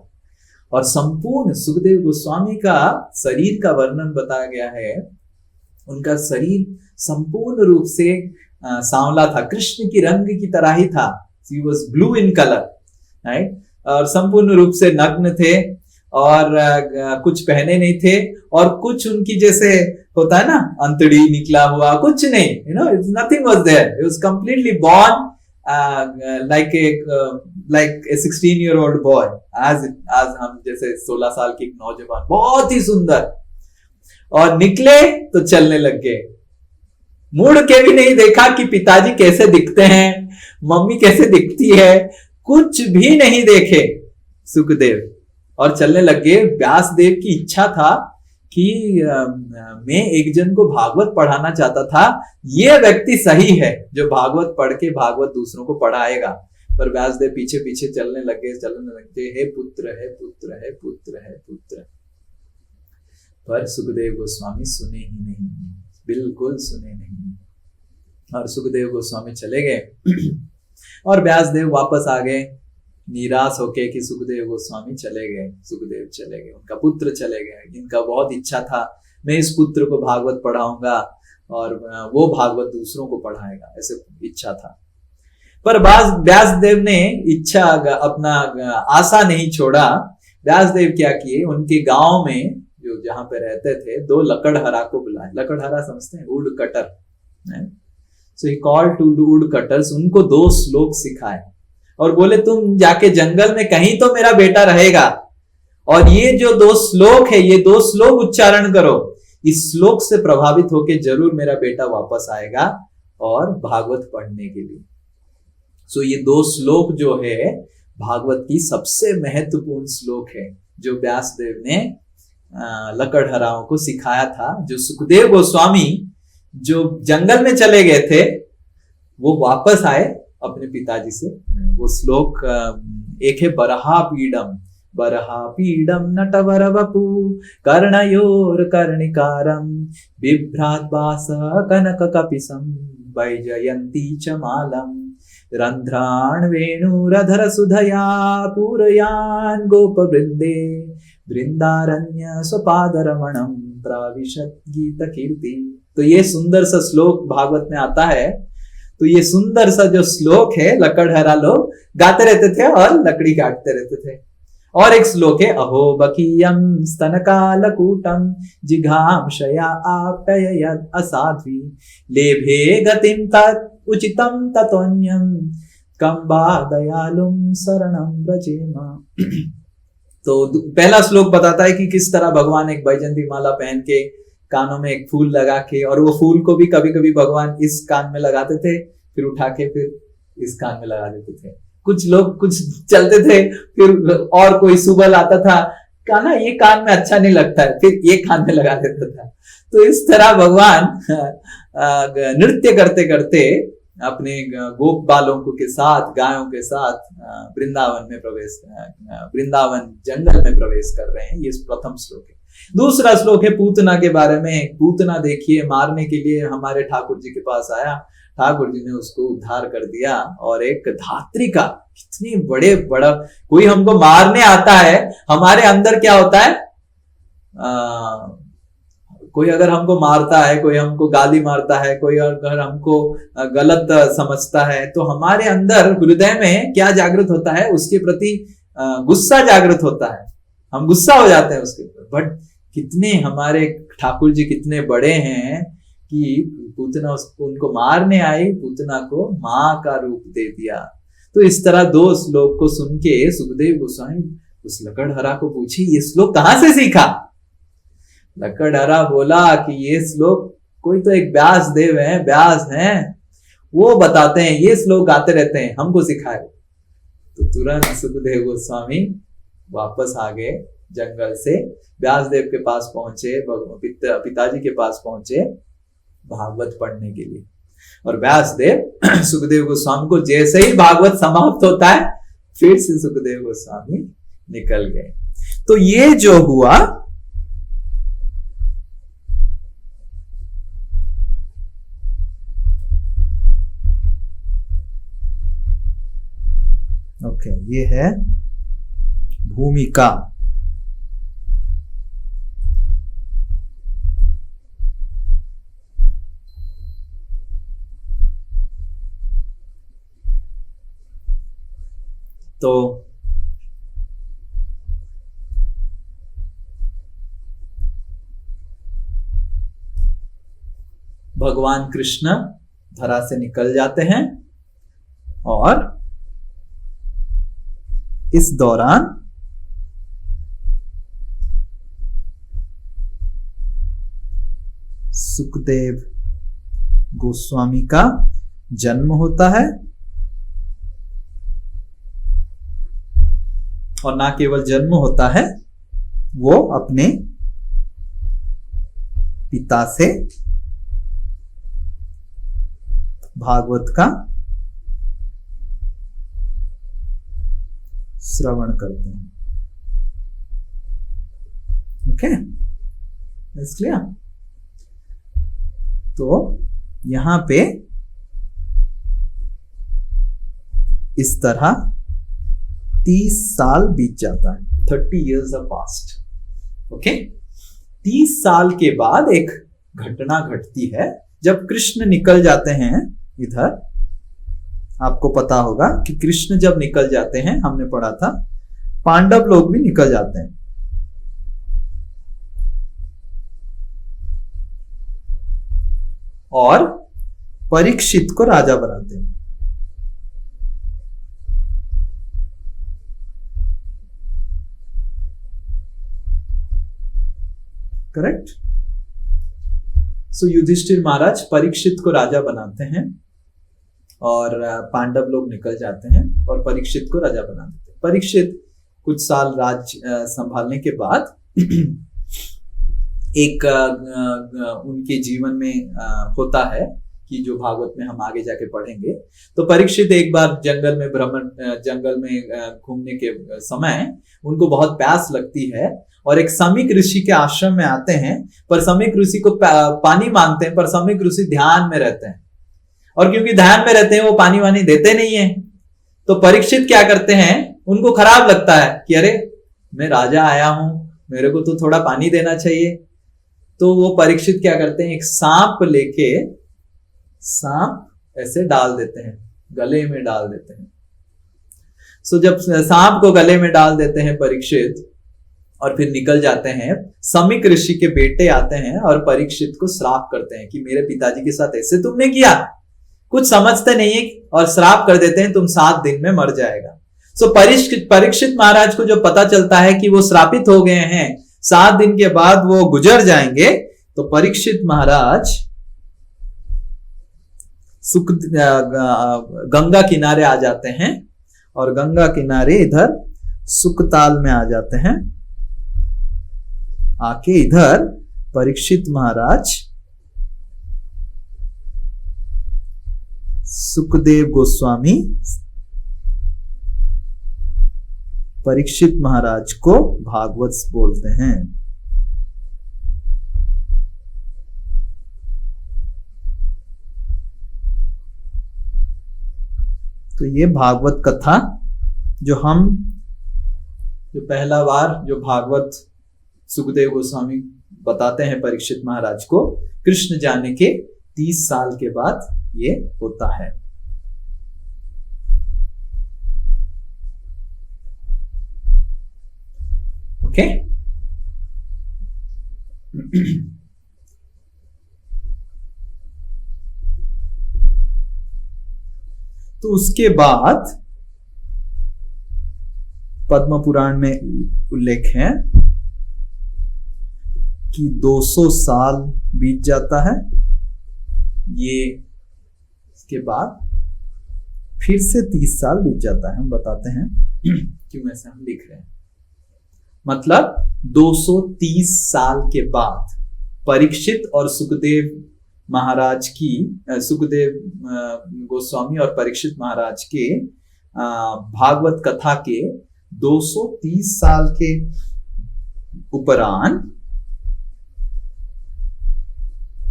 और संपूर्ण सुखदेव गोस्वामी का शरीर का वर्णन बताया गया है। उनका शरीर संपूर्ण रूप से सांवला था, कृष्ण की रंग की तरह ही था। He was blue in color, right? और संपूर्ण रूप से नग्न थे, और कुछ पहने नहीं थे, और कुछ उनकी जैसे होता है ना अंतड़ी निकला हुआ, कुछ नहीं, nothing was there. He was completely born like a 16-year-old boy, as हम जैसे 16 साल की एक नौजवान, बहुत ही सुंदर। और निकले तो चलने लग गए, मुड़ के भी नहीं देखा कि पिताजी कैसे दिखते हैं, मम्मी कैसे दिखती है, कुछ भी नहीं देखे सुखदेव, और चलने लग गए। व्यासदेव की इच्छा था कि मैं एक जन को भागवत पढ़ाना चाहता था, ये व्यक्ति सही है जो भागवत पढ़ के भागवत दूसरों को पढ़ाएगा। पर व्यासदेव पीछे पीछे चलने लगे, हे पुत्र, हे पुत्र, हे पुत्र, हे पुत्र। पर सुखदेव गोस्वामी सुने ही नहीं, बिल्कुल सुने नहीं, और सुखदेव गोस्वामी चले गए। और व्यासदेव वापस आ गए निराश होके कि सुखदेव गोस्वामी चले गए, सुखदेव चले गए, उनका पुत्र चले गए। इनका बहुत इच्छा था मैं इस पुत्र को भागवत पढ़ाऊंगा और वो भागवत दूसरों को पढ़ाएगा, ऐसे इच्छा था। पर व्यासदेव ने इच्छा अपना आशा नहीं छोड़ा। व्यासदेव क्या किए, उनके गांव में जो जहां पे रहते थे 2 लकड़हरा को बुलाए। लकड़हरा समझते हैं, would cutter. So he called 2 would cutters, उनको 2 श्लोक सिखाए और बोले तुम जाके जंगल में कहीं तो मेरा बेटा रहेगा, और ये जो 2 श्लोक है, ये 2 श्लोक उच्चारण करो, इस श्लोक से प्रभावित होके जरूर मेरा बेटा वापस आएगा और भागवत पढ़ने के लिए। सो ये 2 श्लोक जो है भागवत की सबसे महत्वपूर्ण श्लोक है, जो व्यासदेव ने लकड़हराओं को सिखाया था। जो सुखदेव गोस्वामी जो जंगल में चले गए थे, वो वापस आए अपने पिताजी से। वो श्लोक एक है बरहा पीडम नटवर वपु कर्णयोर कर्णिकारम बिभ्रात वास कनक कपिसम वैजयंती च मालम रंध्राण वेणुरधर सुधया पूरयान गोप वृंदे वृंदारण्य स्वपादरमणम प्राविशत गीत कीर्ति। तो ये सुंदर सा श्लोक भागवत में आता है। तो ये सुंदर सा जो श्लोक है लकड़हरा लोग गाते रहते थे और लकड़ी काटते रहते थे। और एक श्लोक है अहो बकीयम स्तनकालकूटम जिघांशया आप्ययत् असाध्वी लेभे गतिम तत् उचितम ततोन्यम कंबा दयालुम शरणम व्रजेमा। तो पहला श्लोक बताता है कि किस तरह भगवान एक बैजंती माला पहन के, कानों में एक फूल लगा के, और वो फूल को भी कभी कभी भगवान इस कान में लगाते थे, फिर उठा के फिर इस कान में लगा देते थे। कुछ लोग कुछ चलते थे, फिर और कोई सुबल आता था, काना ये कान में अच्छा नहीं लगता है, फिर ये कान में लगा देता था। तो इस तरह भगवान नृत्य करते करते अपने गोप बालों के साथ, गायों के साथ वृंदावन जंगल में प्रवेश कर रहे हैं। ये प्रथम श्लोक है। दूसरा श्लोक है पूतना के बारे में। पूतना देखिए मारने के लिए हमारे ठाकुर जी के पास आया, ठाकुर जी ने उसको उद्धार कर दिया। और एक धात्री का कितनी बड़ा कोई हमको मारने आता है, हमारे अंदर क्या होता है, कोई अगर हमको मारता है, कोई हमको गाली मारता है, कोई अगर हमको गलत समझता है, तो हमारे अंदर हृदय में क्या जागृत होता है, उसके प्रति गुस्सा जागृत होता है, हम गुस्सा हो जाते हैं उसके ऊपर। बट कितने हमारे ठाकुर जी कितने बड़े हैं कि पूतना उनको मारने आई, पूतना को माँ का रूप दे दिया। तो इस तरह 2 श्लोक को सुन के सुखदेव गोस्वामी उस लकड़हरा को पूछी ये श्लोक कहां से सीखा। लकड़हरा बोला कि ये श्लोक कोई तो एक व्यासदेव है, व्यास हैं, वो बताते हैं, ये श्लोक गाते रहते हैं, हमको सिखाए। तो तुरंत सुखदेव गोस्वामी वापस आ गए जंगल से, व्यासदेव के पास पहुंचे, पिताजी के पास पहुंचे भागवत पढ़ने के लिए। और व्यासदेव सुखदेव गोस्वामी को, जैसे ही भागवत समाप्त होता है फिर से सुखदेव गोस्वामी निकल गए। तो ये जो हुआ, ओके, ये है भूमिका। तो भगवान कृष्ण धरा से निकल जाते हैं और इस दौरान सुखदेव गोस्वामी का जन्म होता है। और ना केवल जन्म होता है, वो अपने पिता से भागवत का श्रवण करते हैं। Okay, clear? तो यहां पे इस तरह 30 साल बीत जाता है। 30 years are passed। ओके, 30 साल के बाद एक घटना घटती है जब कृष्ण निकल जाते हैं इधर। आपको पता होगा कि कृष्ण जब निकल जाते हैं, हमने पढ़ा था, पांडव लोग भी निकल जाते हैं। और परीक्षित को राजा बनाते हैं। करेक्ट? सो युधिष्ठिर महाराज परीक्षित को राजा बनाते हैं और पांडव लोग निकल जाते हैं और परीक्षित को राजा बना देते हैं। परीक्षित कुछ साल राज संभालने के बाद एक उनके जीवन में होता है कि जो भागवत में हम आगे जाके पढ़ेंगे। तो परीक्षित एक बार जंगल में घूमने के समय उनको बहुत प्यास लगती है और एक समीक ऋषि के आश्रम में आते हैं। पर समीक ऋषि को पानी मांगते हैं, पर समीक ऋषि ध्यान में रहते हैं और क्योंकि ध्यान में रहते हैं वो पानी वानी देते नहीं है। तो परीक्षित क्या करते हैं, उनको खराब लगता है कि अरे मैं राजा आया हूं, मेरे को तो थोड़ा पानी देना चाहिए। तो वो परीक्षित क्या करते हैं, एक सांप लेके सांप ऐसे डाल देते हैं, गले में डाल देते हैं। सो जब सांप को गले में डाल देते हैं परीक्षित और फिर निकल जाते हैं, समीक ऋषि के बेटे आते हैं और परीक्षित को श्राप करते हैं कि मेरे पिताजी के साथ ऐसे तुमने किया, कुछ समझते नहीं है, और श्राप कर देते हैं तुम 7 दिन में मर जाएगा। सो परीक्षित महाराज को जो पता चलता है कि वो श्रापित हो गए हैं, 7 दिन के बाद वो गुजर जाएंगे, तो परीक्षित महाराज गंगा किनारे आ जाते हैं और गंगा किनारे इधर सुकताल में आ जाते हैं। आके इधर परीक्षित महाराज सुखदेव गोस्वामी परीक्षित महाराज को भागवत बोलते हैं। तो ये भागवत कथा जो पहला बार जो भागवत सुखदेव गोस्वामी बताते हैं परीक्षित महाराज को, कृष्ण जाने के 30 साल के बाद ये होता है। ओके? तो उसके बाद पद्म पुराण में उल्लेख है कि 200 साल बीत जाता है। ये इसके बाद फिर से 30 साल बीत जाता है। हम बताते हैं क्यों ऐसे हम लिख रहे हैं। मतलब 230 साल के बाद परीक्षित और सुखदेव महाराज की सुखदेव गोस्वामी और परीक्षित महाराज के भागवत कथा के 230 साल के उपरांत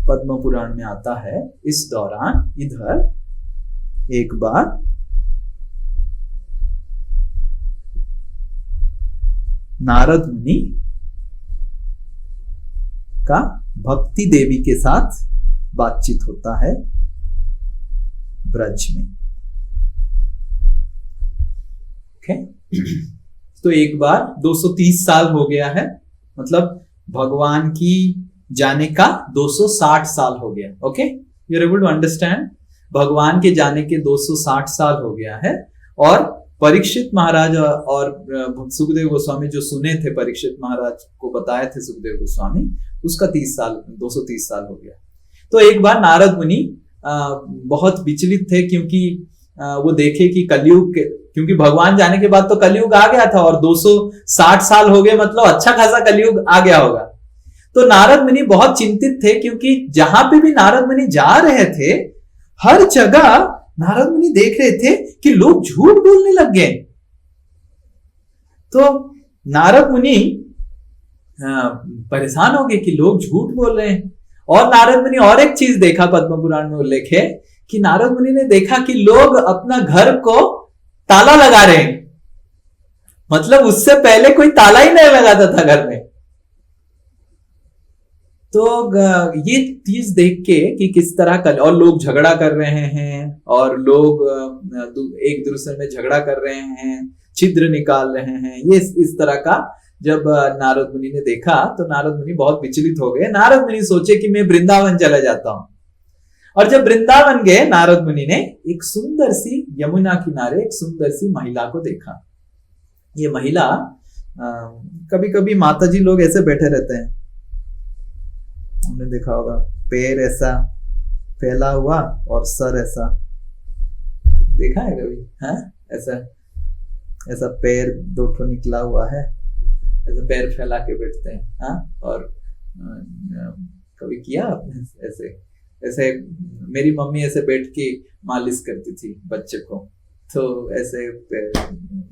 पद्म पुराण में आता है। इस दौरान इधर एक बार नारद मुनि का भक्ति देवी के साथ बातचीत होता है ब्रज में। ओके, तो एक बार 230 साल हो गया है, मतलब भगवान की जाने का 260 साल हो गया। Okay, you are able to understand, भगवान के जाने के 260 साल हो गया है। और परीक्षित महाराज और सुखदेव गोस्वामी जो सुने थे, परीक्षित महाराज को बताए थे सुखदेव गोस्वामी, उसका 230 साल हो गया। तो एक बार नारद मुनि बहुत विचलित थे, क्योंकि वो देखे कि कलयुग, क्योंकि भगवान जाने के बाद तो कलयुग आ गया था और 260 साल हो गए, मतलब अच्छा खासा कलयुग आ गया होगा। तो नारद मुनि बहुत चिंतित थे, क्योंकि जहां पे भी नारद मुनि जा रहे थे, हर जगह नारद मुनि देख रहे थे कि लोग झूठ बोलने लग गए। तो नारद मुनि परेशान हो गए कि लोग झूठ बोल रहे हैं। और नारद मुनि और एक चीज देखा, पद्म पुराण में उल्लेख है कि नारद मुनि ने देखा कि लोग अपना घर को ताला लगा रहे हैं, मतलब उससे पहले कोई ताला ही नहीं लगाता था घर में। तो ये चीज देख के कि किस तरह का, और लोग झगड़ा कर रहे हैं और लोग एक दूसरे में झगड़ा कर रहे हैं, छिद्र निकाल रहे हैं, ये इस तरह का जब नारद मुनि ने देखा तो नारद मुनि बहुत विचलित हो गए। नारद मुनि सोचे कि मैं वृंदावन चला जाता हूं। और जब वृंदावन गए, नारद मुनि ने एक सुंदर सी यमुना किनारे एक सुंदर सी महिला को देखा। ये महिला, कभी कभी माताजी लोग ऐसे बैठे रहते हैं, हमने देखा होगा, पैर ऐसा फैला हुआ और सर ऐसा, देखा है कभी? हाँ, ऐसा ऐसा पैर दो ठो निकला हुआ है, ऐसे पैर फैला के बैठते हैं। हाँ, और कभी किया आपने ऐसे? ऐसे मेरी मम्मी ऐसे बैठ के मालिश करती थी बच्चे को, तो ऐसे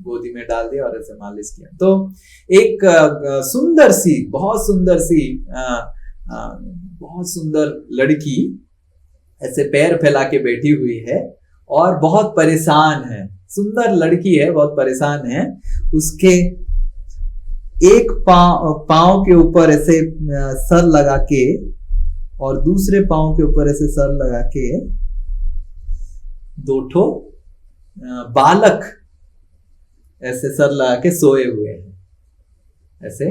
गोदी में डाल दिया और ऐसे मालिश किया। तो एक सुंदर सी, बहुत सुंदर सी, बहुत सुंदर लड़की ऐसे पैर फैला के बैठी हुई है और बहुत परेशान है। सुंदर लड़की है, बहुत परेशान है। उसके एक पांव के ऊपर ऐसे सर लगा के और दूसरे पांव के ऊपर ऐसे सर लगा के दो ठो बालक ऐसे सर लगा के सोए हुए हैं। ऐसे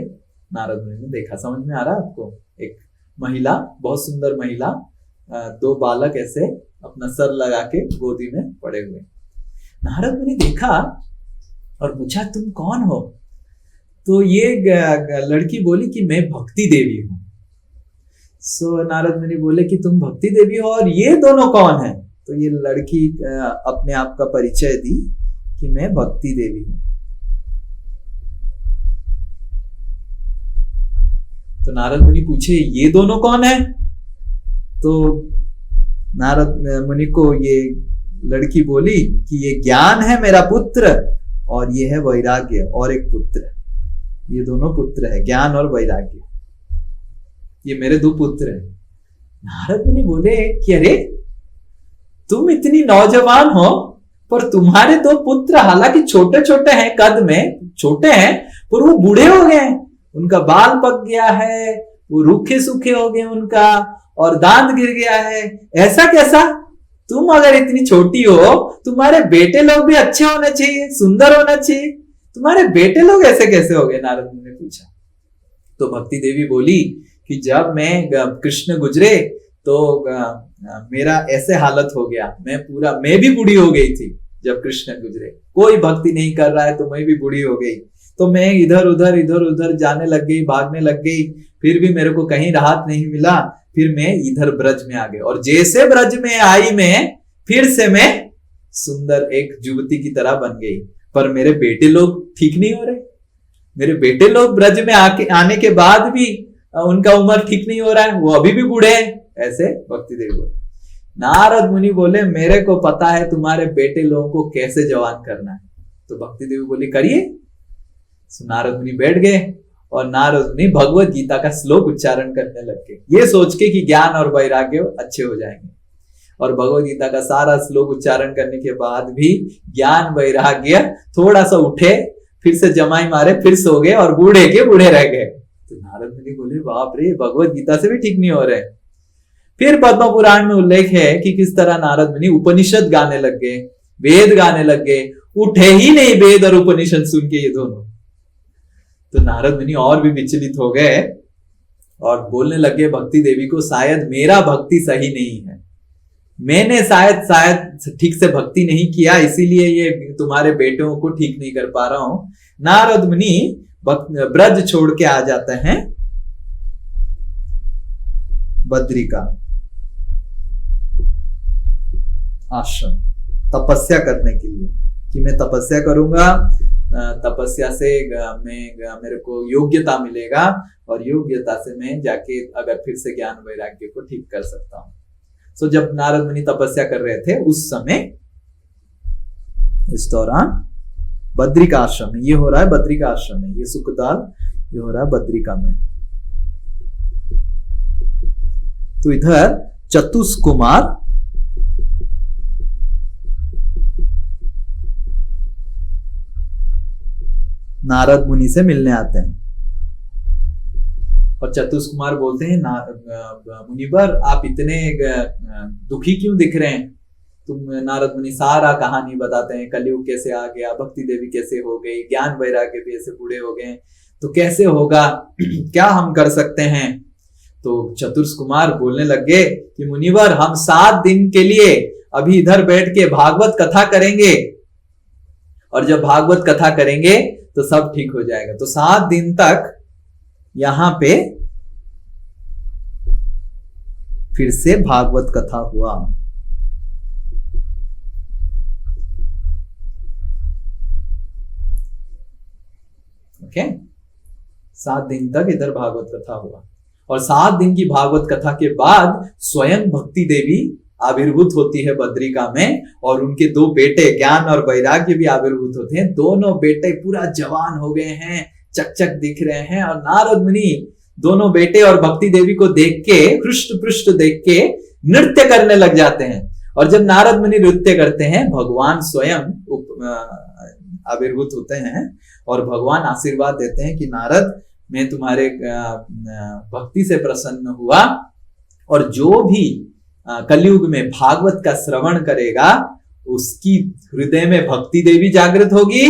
नारद मुनि ने देखा। समझ में आ रहा है आपको? एक महिला, बहुत सुंदर महिला, दो बालक ऐसे अपना सर लगा के गोदी में पड़े हुए। नारद मुनि देखा और पूछा, तुम कौन हो? तो ये लड़की बोली कि मैं भक्ति देवी हूं। सो नारद मुनि बोले कि तुम भक्ति देवी हो और ये दोनों कौन है? तो ये लड़की अपने आप का परिचय दी कि मैं भक्ति देवी हूं। तो नारद मुनि पूछे, ये दोनों कौन है? तो नारद मुनि को ये लड़की बोली कि ये ज्ञान है मेरा पुत्र और ये है वैराग्य और एक पुत्र। ये दोनों पुत्र है, ज्ञान और वैराग्य, ये मेरे दो पुत्र हैं। नारद मुनि बोले कि अरे तुम इतनी नौजवान हो पर तुम्हारे दो पुत्र हालांकि छोटे छोटे हैं, कद में छोटे हैं, पर वो बूढ़े हो गए हैं, उनका बाल पक गया है, वो रूखे सूखे हो गए उनका, और दांत गिर गया है। ऐसा कैसा? तुम अगर इतनी छोटी हो, तुम्हारे बेटे लोग भी अच्छे होने चाहिए, सुंदर होना चाहिए, तुम्हारे बेटे लोग ऐसे कैसे हो गए? नारद मुनि ने पूछा। तो भक्ति देवी बोली कि जब मैं कृष्ण गुजरे तो मेरा ऐसे हालत हो गया, मैं भी बूढ़ी हो गई थी जब कृष्ण गुजरे। कोई भक्ति नहीं कर रहा है तो मैं भी बूढ़ी हो गई, तो मैं इधर उधर जाने लग गई, भागने लग गई, फिर भी मेरे को कहीं राहत नहीं मिला। फिर मैं इधर ब्रज में आ गई और जैसे ब्रज में आई मैं, फिर से मैं सुंदर एक युवती की तरह बन गई, पर मेरे बेटे लोग ठीक नहीं हो रहे। मेरे बेटे लोग ब्रज में आने के बाद भी उनका उम्र ठीक नहीं हो रहा है, वो अभी भी बूढ़े हैं। ऐसे भक्ति देवी बोले। नारद मुनि बोले मेरे को पता है तुम्हारे बेटे लोगों को कैसे जवान करना है। तो भक्ति देवी बोली करिए। नारद मुनि बैठ गए और नारद मुनि भगवत गीता का श्लोक उच्चारण करने लग गए, ये सोच के कि ज्ञान और वैराग्य अच्छे हो जाएंगे। और भगवत गीता का सारा श्लोक उच्चारण करने के बाद भी ज्ञान वैराग्य थोड़ा सा उठे, फिर से जमाई मारे, फिर सो गए और बूढ़े के बूढ़े रह गए। तो नारद मुनि बोले बाप रे, भगवत गीता से भी ठीक नहीं हो रहे। फिर पद्म पुराण में उल्लेख है कि किस तरह नारद मुनि उपनिषद गाने लग गए, वेद गाने लग गए, उठे ही नहीं वेद और उपनिषद सुन के ये दोनों। तो नारद मुनि और भी विचलित हो गए और बोलने लगे भक्ति देवी को, शायद मेरा भक्ति सही नहीं है, मैंने शायद ठीक से भक्ति नहीं किया, इसीलिए ये तुम्हारे बेटों को ठीक नहीं कर पा रहा हूं। नारद मुनि ब्रज छोड़ के आ जाते हैं बद्रिका आश्रम तपस्या करने के लिए, कि मैं तपस्या करूंगा, तपस्या से मेरे को योग्यता मिलेगा और योग्यता से मैं जाके अगर फिर से ज्ञान वैराग्य को ठीक कर सकता हूं। तो जब नारद मुनि तपस्या कर रहे थे उस समय, इस दौरान बद्रिका आश्रम में, ये हो रहा है बद्रिका आश्रम में, ये सुखदाल, ये हो रहा है बद्रिका में। तो इधर चतुष्कुमार नारद मुनि से मिलने आते हैं और चतुष्कुमार बोलते हैं मुनिवर आप इतने दुखी क्यों दिख रहे हैं। तुम नारद मुनि सारा कहानी बताते हैं, कलयुग कैसे आ गया, भक्ति देवी कैसे हो गई, ज्ञान वैराग्य भी ऐसे बूढ़े हो गए, तो कैसे होगा, क्या हम कर सकते हैं। तो चतुष्कुमार बोलने लगे कि मुनिवर हम 7 दिन के लिए अभी इधर बैठ के भागवत कथा करेंगे और जब भागवत कथा करेंगे तो सब ठीक हो जाएगा। तो 7 दिन तक यहां पे फिर से भागवत कथा हुआ। ओके, 7 दिन तक इधर भागवत कथा हुआ और 7 दिन की भागवत कथा के बाद स्वयं भक्ति देवी आविर्भूत होती है बद्रिका में और उनके 2 बेटे ज्ञान और वैराग्य भी आविर्भूत होते हैं। दोनों बेटे पूरा जवान हो गए हैं, चकचक दिख रहे हैं और नारद मुनि दोनों बेटे और भक्ति देवी को देख के, हृष्ट पृष्ट देख के नृत्य करने लग जाते हैं। और जब नारद मुनि नृत्य करते हैं भगवान स्वयं आविर्भूत होते हैं और भगवान आशीर्वाद देते हैं कि नारद मैं तुम्हारे भक्ति से प्रसन्न हुआ और जो भी कलयुग में भागवत का श्रवण करेगा उसकी हृदय में भक्ति देवी जागृत होगी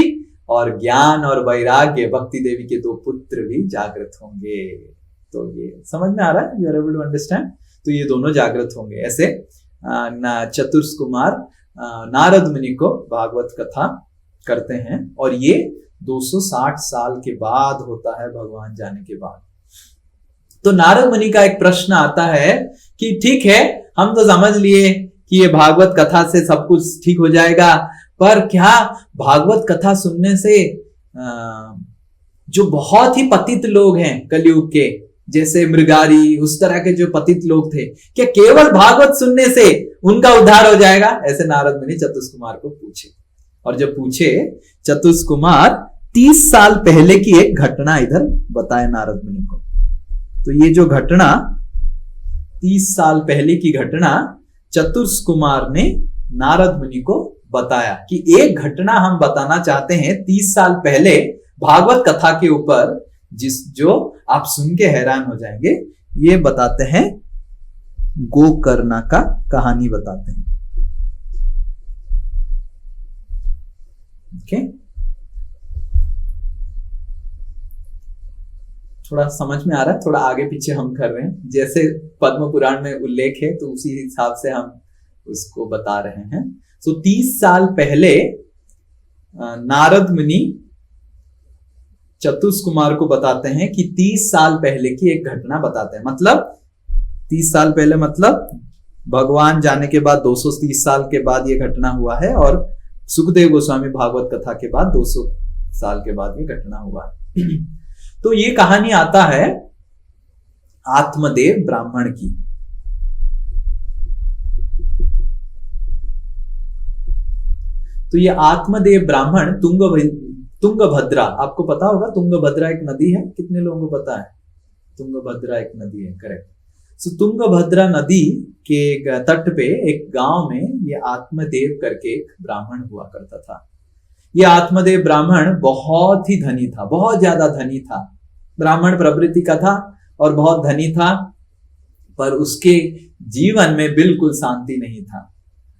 और ज्ञान और वैराग्य भक्ति देवी के 2 पुत्र भी जागृत होंगे। तो ये समझ में आ रहा है, you are able to understand. तो ये दोनों जागृत होंगे। ऐसे चतुष्कुमार नारद मुनि को भागवत कथा करते हैं और ये 260 साल के बाद होता है, भगवान जाने के बाद। तो नारद मुनि का एक प्रश्न आता है कि ठीक है हम तो समझ लिए कि ये भागवत कथा से सब कुछ ठीक हो जाएगा, पर क्या भागवत कथा सुनने से जो बहुत ही पतित लोग हैं कलयुग के, जैसे मृगारी, उस तरह के जो पतित लोग थे, क्या केवल भागवत सुनने से उनका उद्धार हो जाएगा? ऐसे नारद मुनि चतुष्कुमार को पूछे। और जब पूछे चतुष्कुमार 30 साल पहले की एक घटना इधर बताए नारद मुनि को। तो ये जो घटना 30 साल पहले की घटना चतुष्कुमार ने नारद मुनि को बताया कि एक घटना हम बताना चाहते हैं 30 साल पहले भागवत कथा के ऊपर, जो आप सुन के हैरान हो जाएंगे। ये बताते हैं गोकर्णा का कहानी बताते हैं। ओके, थोड़ा समझ में आ रहा है, थोड़ा आगे पीछे हम कर रहे हैं, जैसे पद्म पुराण में उल्लेख है तो उसी हिसाब से हम उसको बता रहे हैं। तो 30 साल पहले नारद मुनि चतुष्कुमार को बताते हैं कि 30 साल पहले की एक घटना बताते हैं। मतलब 30 साल पहले मतलब भगवान जाने के बाद 230 साल के बाद ये घटना हुआ है और सुखदेव गोस्वामी भागवत कथा के बाद 200 साल के बाद ये घटना हुआ है। तो ये कहानी आता है आत्मदेव ब्राह्मण की। तो ये आत्मदेव ब्राह्मण तुंगभद्रा, आपको पता होगा तुंगभद्रा एक नदी है, कितने लोगों को पता है? तुंगभद्रा एक नदी है, करेक्ट। सो तुंगभद्रा नदी के तट पे एक गांव में ये आत्मदेव करके एक ब्राह्मण हुआ करता था। ये आत्मदेव ब्राह्मण बहुत ही धनी था, बहुत ज्यादा धनी था, ब्राह्मण प्रवृत्ति का था और बहुत धनी था, पर उसके जीवन में बिल्कुल शांति नहीं था।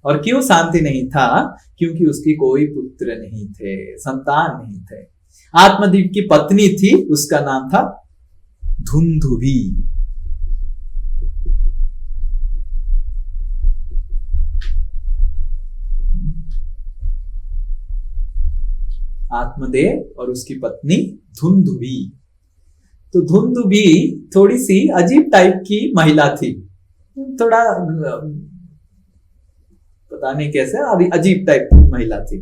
और क्यों शांति नहीं था? क्योंकि उसकी कोई पुत्र नहीं थे, संतान नहीं थे। आत्मदेव की पत्नी थी, उसका नाम था धुंधुभी। आत्मदेव और उसकी पत्नी धुंधुभी। तो धुंधुभी थोड़ी सी अजीब टाइप की महिला थी, थोड़ा पता नहीं कैसे अभी अजीब टाइप की महिला थी।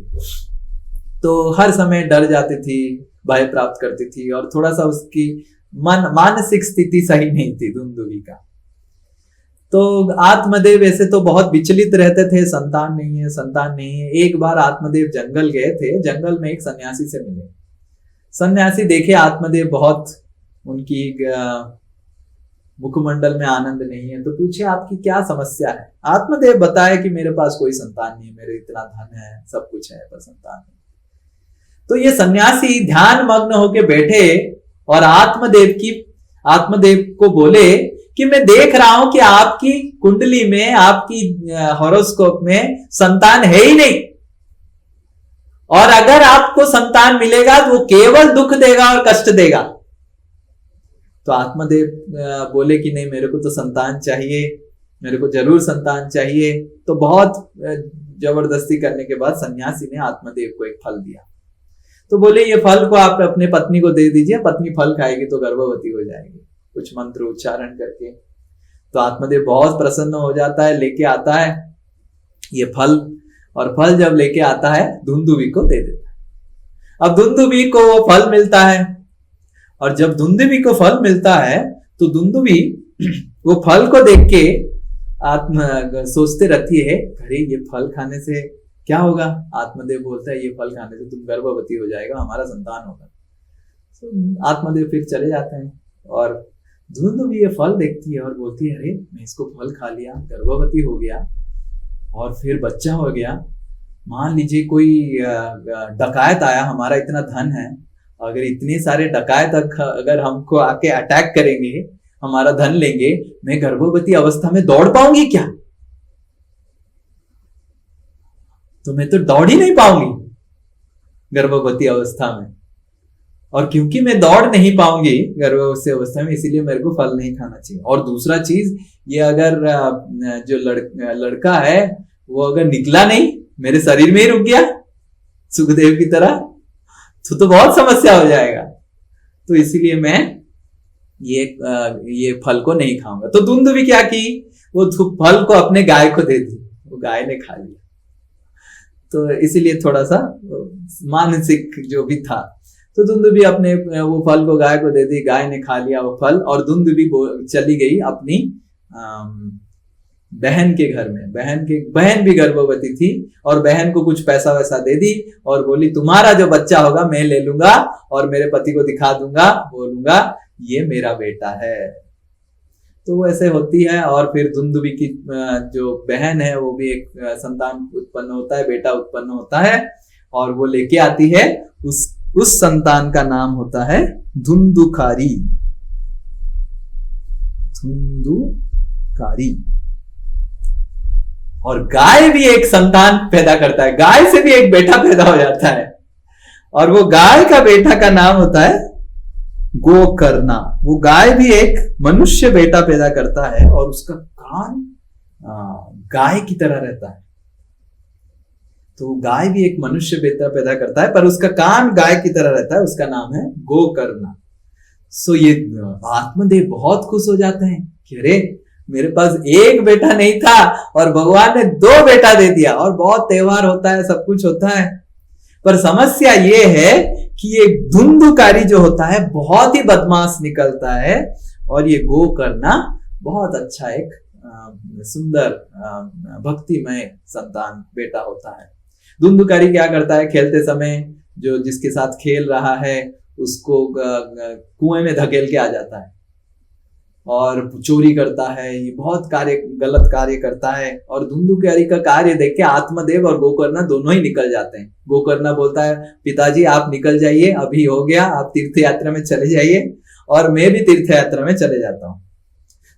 तो हर समय डर जाती थी, भय प्राप्त करती थी, और थोड़ा सा उसकी मानसिक स्थिति सही नहीं थी धुंधुभी का। तो आत्मदेव ऐसे तो बहुत विचलित रहते थे, संतान नहीं है, संतान नहीं है। एक बार आत्मदेव जंगल गए थे, जंगल में एक सन्यासी से मिले। सन्यासी देखे आत्मदेव बहुत उनकी मुखमंडल में आनंद नहीं है, तो पूछे आपकी क्या समस्या है? आत्मदेव बताए कि मेरे पास कोई संतान नहीं है, मेरे इतना धन है, सब कुछ है, पर संतान नहीं। तो ये सन्यासी ध्यान मग्न होके बैठे और आत्मदेव को बोले कि मैं देख रहा हूं कि आपकी कुंडली में, आपकी हॉरोस्कोप में संतान है ही नहीं, और अगर आपको संतान मिलेगा तो वो केवल दुख देगा और कष्ट देगा। तो आत्मदेव बोले कि नहीं, मेरे को तो संतान चाहिए, मेरे को जरूर संतान चाहिए। तो बहुत जबरदस्ती करने के बाद सन्यासी ने आत्मदेव को एक फल दिया। तो बोले ये फल को आप अपने पत्नी को दे दीजिए, पत्नी फल खाएगी तो गर्भवती हो जाएगी, कुछ मंत्र उच्चारण करके। तो आत्मदेव बहुत प्रसन्न हो जाता है, लेके आता है ये फल, और फल जब लेके आता है धुंधुभी को दे देता है। अब धुंधुभी को वो फल मिलता है, और जब धुंधुभी को फल मिलता है तो धुंधुभी वो फल को देख के सोचते रहती है, अरे ये फल खाने से क्या होगा? आत्मदेव बोलता है ये फल खाने से तुम गर्भवती हो जाएगा, हमारा संतान होगा। तो आत्मदेव फिर चले जाते हैं, और धुंधुभी ये फल देखती है और बोलती है, अरे मैं इसको फल खा लिया, गर्भवती हो गया, और फिर बच्चा हो गया। मान लीजिए कोई डकायत आया, हमारा इतना धन है, अगर इतने सारे डकायत अगर हमको आके अटैक करेंगे, हमारा धन लेंगे, मैं गर्भवती अवस्था में दौड़ पाऊंगी क्या? तो मैं तो दौड़ ही नहीं पाऊंगी गर्भवती अवस्था में, और क्योंकि मैं दौड़ नहीं पाऊंगी गर्भवती अवस्था में, इसीलिए मेरे को फल नहीं खाना चाहिए। और दूसरा चीज, ये अगर जो लड़का है वो अगर निकला नहीं, मेरे शरीर में ही रुक गया सुखदेव की तरह, तो बहुत समस्या हो जाएगा। तो इसीलिए मैं ये फल को नहीं खाऊंगा। तो धुंधुभी क्या की, वो फल को अपने गाय को दे दी, वो गाय ने खा लिया। तो इसीलिए थोड़ा सा मानसिक जो भी था, तो धुंधुभी अपने वो फल को गाय को दे दी, गाय ने खा लिया वो फल, और धुंधुभी चली गई अपनी बहन के घर में। बहन भी गर्भवती थी, और बहन को कुछ पैसा वैसा दे दी, और बोली तुम्हारा जो बच्चा होगा मैं ले लूंगा, और मेरे पति को दिखा दूंगा, बोलूंगा ये मेरा बेटा है। तो वो ऐसे होती है, और फिर धुंधुभी की जो बहन है वो भी एक संतान उत्पन्न होता है, बेटा उत्पन्न होता है, और वो लेके आती है, उस संतान का नाम होता है धुंधुकारी। और गाय भी एक संतान पैदा करता है, गाय से भी एक बेटा पैदा हो जाता है, और वो गाय का बेटा का नाम होता है गोकर्णा। वो गाय भी एक मनुष्य बेटा पैदा करता है, और उसका कान गाय की तरह रहता है। तो गाय भी एक मनुष्य बेटा पैदा करता है, पर उसका कान गाय की तरह रहता है, उसका नाम है गोकर्णा। सो ये आत्मदेव बहुत खुश हो जाते हैं कि अरे मेरे पास एक बेटा नहीं था और भगवान ने 2 बेटा दे दिया, और बहुत त्योहार होता है, सब कुछ होता है। पर समस्या ये है कि ये धुंधुकारी जो होता है बहुत ही बदमाश निकलता है, और ये गोकर्णा बहुत अच्छा एक सुंदर भक्तिमय संतान बेटा होता है। धुंधुकारी क्या करता है, खेलते समय जो जिसके साथ खेल रहा है उसको कुएं में धकेल के आ जाता है और चोरी करता है, ये बहुत गलत कार्य करता है। और धुंधुकारी का कार्य देख के आत्मदेव और गोकर्णा दोनों ही निकल जाते हैं। गोकर्णा बोलता है पिताजी आप निकल जाइए, अभी हो गया, आप तीर्थ यात्रा में चले जाइए, और मैं भी तीर्थ यात्रा में चले जाता हूँ।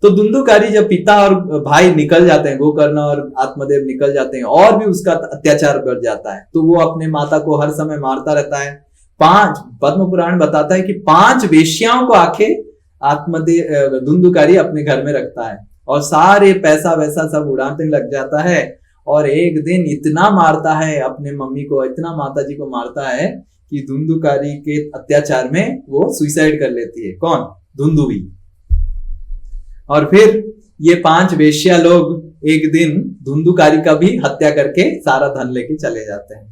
तो धुंधुकारी जब पिता और भाई निकल जाते हैं, गोकर्णा और आत्मदेव निकल जाते हैं, और भी उसका अत्याचार बढ़ जाता है, तो वो अपने माता को हर समय मारता रहता है। पद्म पुराण बताता है कि 5 वेश्याओं को आखिर आत्मदेव धुंधुकारी अपने घर में रखता है, और सारे पैसा वैसा सब उड़ाने लग जाता है। और एक दिन इतना मारता है अपने मम्मी को, इतना माता जी को मारता है कि धुंधुकारी के अत्याचार में वो सुसाइड कर लेती है। कौन? धुंधुवी। और फिर ये 5 वेश्या लोग एक दिन धुंधुकारी का भी हत्या करके सारा धन लेके चले जाते हैं।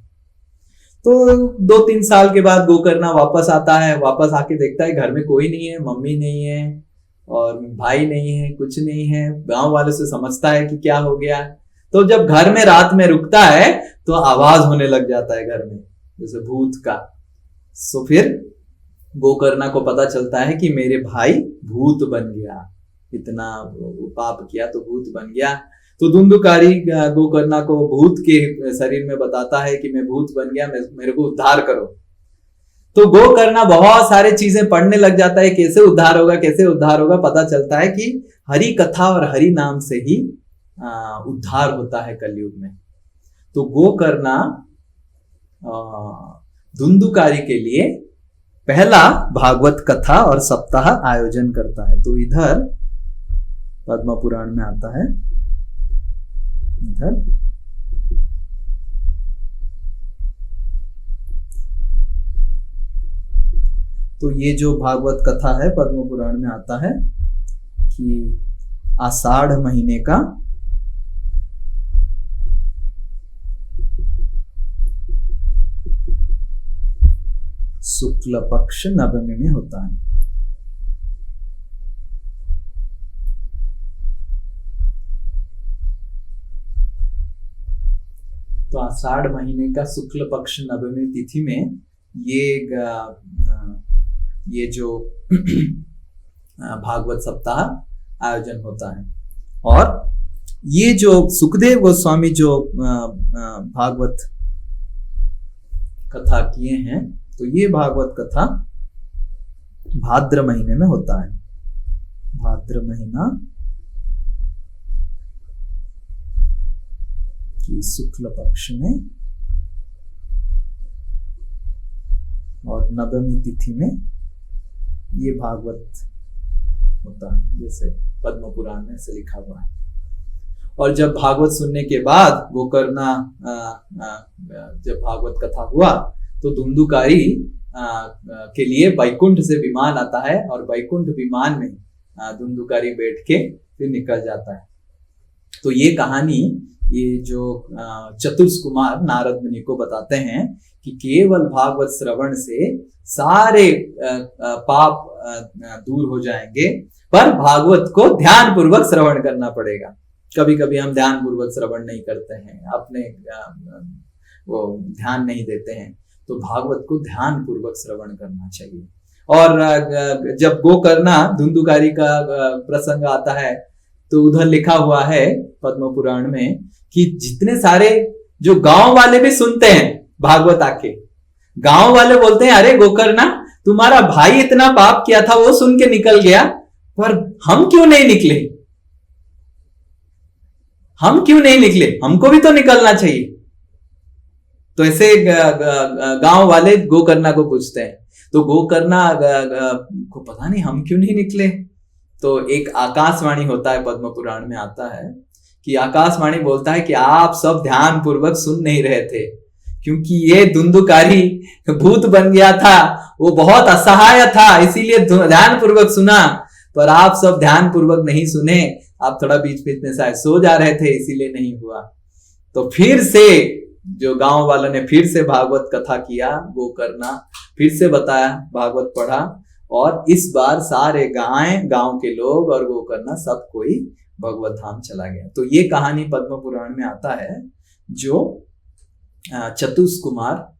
तो 2-3 साल के बाद गोकर्णा वापस आता है, वापस आके देखता है घर में कोई नहीं है, मम्मी नहीं है और भाई नहीं है, कुछ नहीं है। गांव वालों से समझता है कि क्या हो गया। तो जब घर में रात में रुकता है तो आवाज होने लग जाता है घर में, जैसे भूत का। तो फिर गोकर्णा को पता चलता है कि मेरे भाई भूत बन गया, इतना पाप किया तो भूत बन गया। तो धुंधुकारी गोकर्णा को भूत के शरीर में बताता है कि मैं भूत बन गया, मेरे को उद्धार करो। तो गोकर्णा बहुत सारे चीजें पढ़ने लग जाता है, कैसे उद्धार होगा, कैसे उद्धार होगा। पता चलता है कि हरि कथा और हरि नाम से ही उद्धार होता है कलयुग में। तो गोकर्णा धुंधुकारी के लिए पहला भागवत कथा और सप्ताह आयोजन करता है। तो इधर पद्म पुराण में आता है, इधर तो ये जो भागवत कथा है पद्म पुराण में आता है कि आषाढ़ महीने का शुक्ल पक्ष नवमी में होता है। तो आषाढ़ महीने का शुक्ल पक्ष नवमी तिथि में ये जो भागवत सप्ताह आयोजन होता है। और ये जो सुखदेव गोस्वामी जो भागवत कथा किए हैं, तो ये भागवत कथा भाद्र महीने में होता है। भाद्र महीना की शुक्ल पक्ष में और नवमी तिथि में ये भागवत होता है, जैसे पद्म पुराण में से लिखा हुआ है। और जब भागवत सुनने के बाद गोकर्णा जब भागवत कथा हुआ तो धुंधुकारी के लिए वैकुंठ से विमान आता है, और वैकुंठ विमान में धुंधुकारी बैठ के फिर निकल जाता है। तो ये कहानी ये जो चतुर्स कुमार नारद मुनि को बताते हैं कि केवल भागवत श्रवण से सारे पाप दूर हो जाएंगे, पर भागवत को ध्यान पूर्वक श्रवण करना पड़ेगा। कभी कभी हम ध्यान पूर्वक श्रवण नहीं करते हैं, अपने वो ध्यान नहीं देते हैं। तो भागवत को ध्यान पूर्वक श्रवण करना चाहिए। और जब गोकर्णा धुंधुकारी का प्रसंग आता है तो उधर लिखा हुआ है पद्म पुराण में कि जितने सारे जो गांव वाले भी सुनते हैं भागवत आके, गांव वाले बोलते हैं अरे गोकर्णा तुम्हारा भाई इतना पाप किया था वो सुन के निकल गया, पर हम क्यों नहीं निकले, हम क्यों नहीं निकले, हमको भी तो निकलना चाहिए। तो ऐसे गांव वाले गोकर्णा को पूछते हैं। तो गोकर्णा को पता नहीं हम क्यों नहीं निकले। तो एक आकाशवाणी होता है, पद्म पुराण में आता है कि आकाशवाणी बोलता है कि आप सब ध्यान पूर्वक सुन नहीं रहे थे, क्योंकि ये धुंधुकारी भूत बन गया था, वो बहुत असहाय था, इसीलिए ध्यान पूर्वक सुना, पर आप सब ध्यान पूर्वक नहीं सुने, आप थोड़ा बीच बीच में शायद सो जा रहे थे, इसीलिए नहीं हुआ। तो फिर से जो गांव वालों ने फिर से भागवत कथा किया, गोकर्णा फिर से बताया, भागवत पढ़ा, और इस बार सारे गांव के लोग और गोकर्णा सब कोई भगवत धाम चला गया। तो ये कहानी पद्म पुराण में आता है, जो चतुष कुमार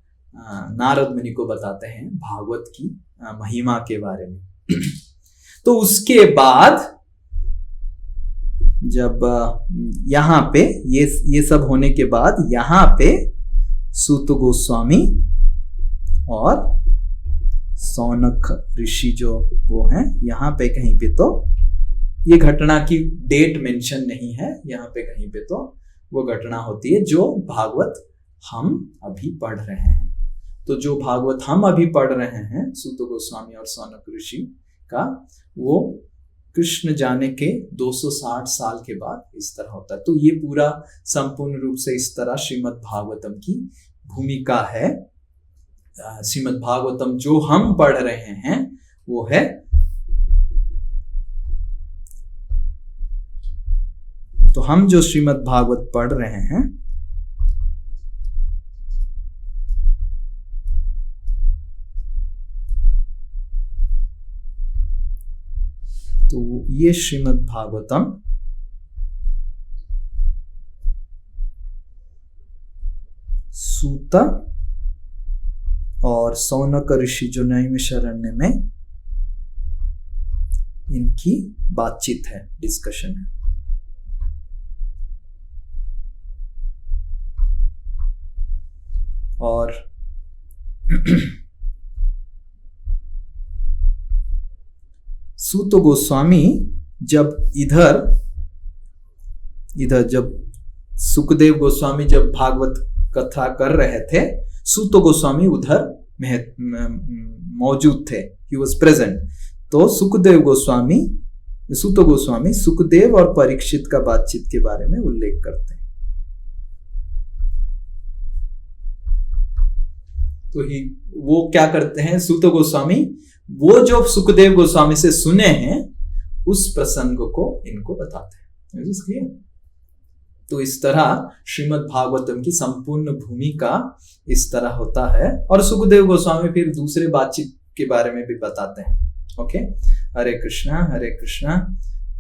नारद मुनि को बताते हैं भागवत की महिमा के बारे में। तो उसके बाद जब यहाँ पे ये सब होने के बाद यहाँ पे सूत गोस्वामी और सौनक ऋषि जो वो हैं, यहाँ पे कहीं पे तो ये घटना की डेट मेंशन नहीं है, यहाँ पे कहीं पे तो वो घटना होती है जो भागवत हम अभी पढ़ रहे हैं। तो जो भागवत हम अभी पढ़ रहे हैं सूत गोस्वामी और सौनक ऋषि का, वो कृष्ण जाने के 260 साल के बाद इस तरह होता है। तो ये पूरा संपूर्ण रूप से इस तरह श्रीमद् भागवतम की भूमिका है। श्रीमद् भागवतम जो हम पढ़ रहे हैं वो है तो हम जो श्रीमद् भागवत पढ़ रहे हैं तो ये श्रीमद् भागवतम सूत और सौनक ऋषि जो नैमिषारण्य में इनकी बातचीत है, डिस्कशन है। और सूत गोस्वामी जब इधर जब सुखदेव गोस्वामी जब भागवत कथा कर रहे थे, सूत गोस्वामी उधर मौजूद थे, ही वॉज प्रेजेंट। तो सूत गोस्वामी सुखदेव और परीक्षित का बातचीत के बारे में उल्लेख करते हैं। तो वो क्या करते हैं, सूत गोस्वामी वो जो सुखदेव गोस्वामी से सुने हैं उस प्रसंग को इनको बताते हैं। तो इस तरह श्रीमद् भागवतम की संपूर्ण भूमिका इस तरह होता है। और सुखदेव गोस्वामी फिर दूसरे बातचीत के बारे में भी बताते हैं। ओके, हरे कृष्णा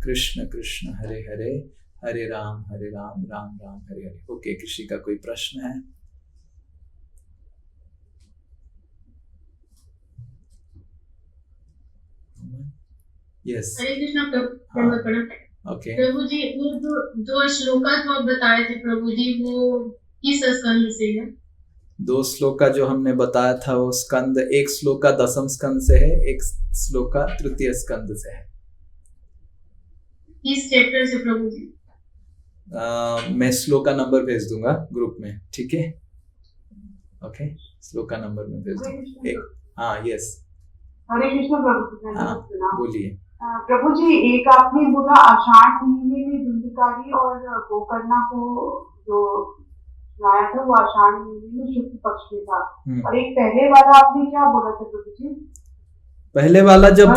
कृष्ण कृष्ण हरे हरे, हरे राम राम राम हरे हरे। ओके, किसी का कोई प्रश्न है? यस, हरे कृष्णा प्रभु। ओके, प्रभु जी वो जो श्लोका जो आप बताए थे प्रभु जी, वो किस स्कंद से है? 2 श्लोका जो हमने बताया था वो स्कंद, एक श्लोका 10वें स्कंद से है, एक श्लोका 3य स्कंद से है। किस चैप्टर से प्रभु जी? मैं श्लोका नंबर भेज दूंगा ग्रुप में, ठीक है? ओके, श्लोका नंबर में भेज दूंगा। हाँ, यस, हरे कृष्ण प्रभु। हाँ, बोलिए। प्रभु जी, एक आपने बोला आषाढ़ महीने में धुंधकारी और गोकर्णा को जो लाया था वो आषाढ़ महीने में शुक्ल पक्ष में था, और एक पहले वाला आपने क्या बोला था प्रभु जी? पहले वाला जब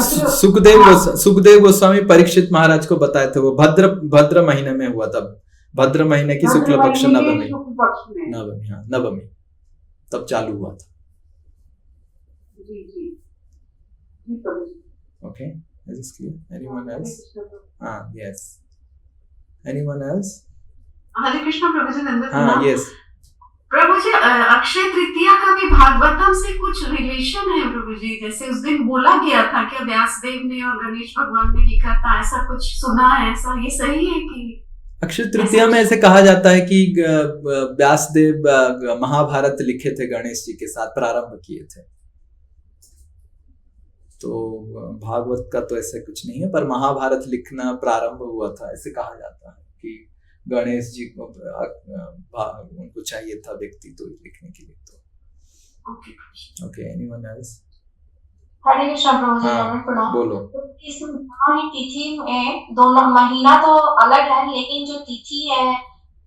सुखदेव गोस्वामी परीक्षित महाराज को बताए थे, वो भद्र महीने में हुआ था। भद्र महीने की शुक्ल पक्ष नवमी, हाँ नवमी, तब चालू हुआ था। जी जी, okay, is this clear? Anyone else? Yes. Anyone else? Hare Krishna प्रभु जी, नंदन। हाँ, yes. प्रभु जी, अक्षय तृतीया का भी भागवतम से कुछ रिलेशन है प्रभु जी? जैसे उस दिन बोला गया था क्या व्यासदेव ने और गणेश भगवान ने लिखा था, ऐसा कुछ सुना है, ऐसा ये सही है कि? अक्षय तृतीया में ऐसे कहा जाता है कि व्यासदेव महाभारत लिखे थे, गणेश जी के साथ प्रारंभ किए थे। तो भागवत का तो ऐसे कुछ नहीं है, पर महाभारत लिखना प्रारंभ हुआ था, ऐसे कहा जाता है कि गणेश जी को उनको चाहिए था व्यक्ति तो लिखने के लिए। तो ओके, एनीवन एल्स? हरे कृष्ण प्रभु जी, बोलो। इस नवमी तिथि में दोनों महीना तो अलग है, लेकिन जो तिथि है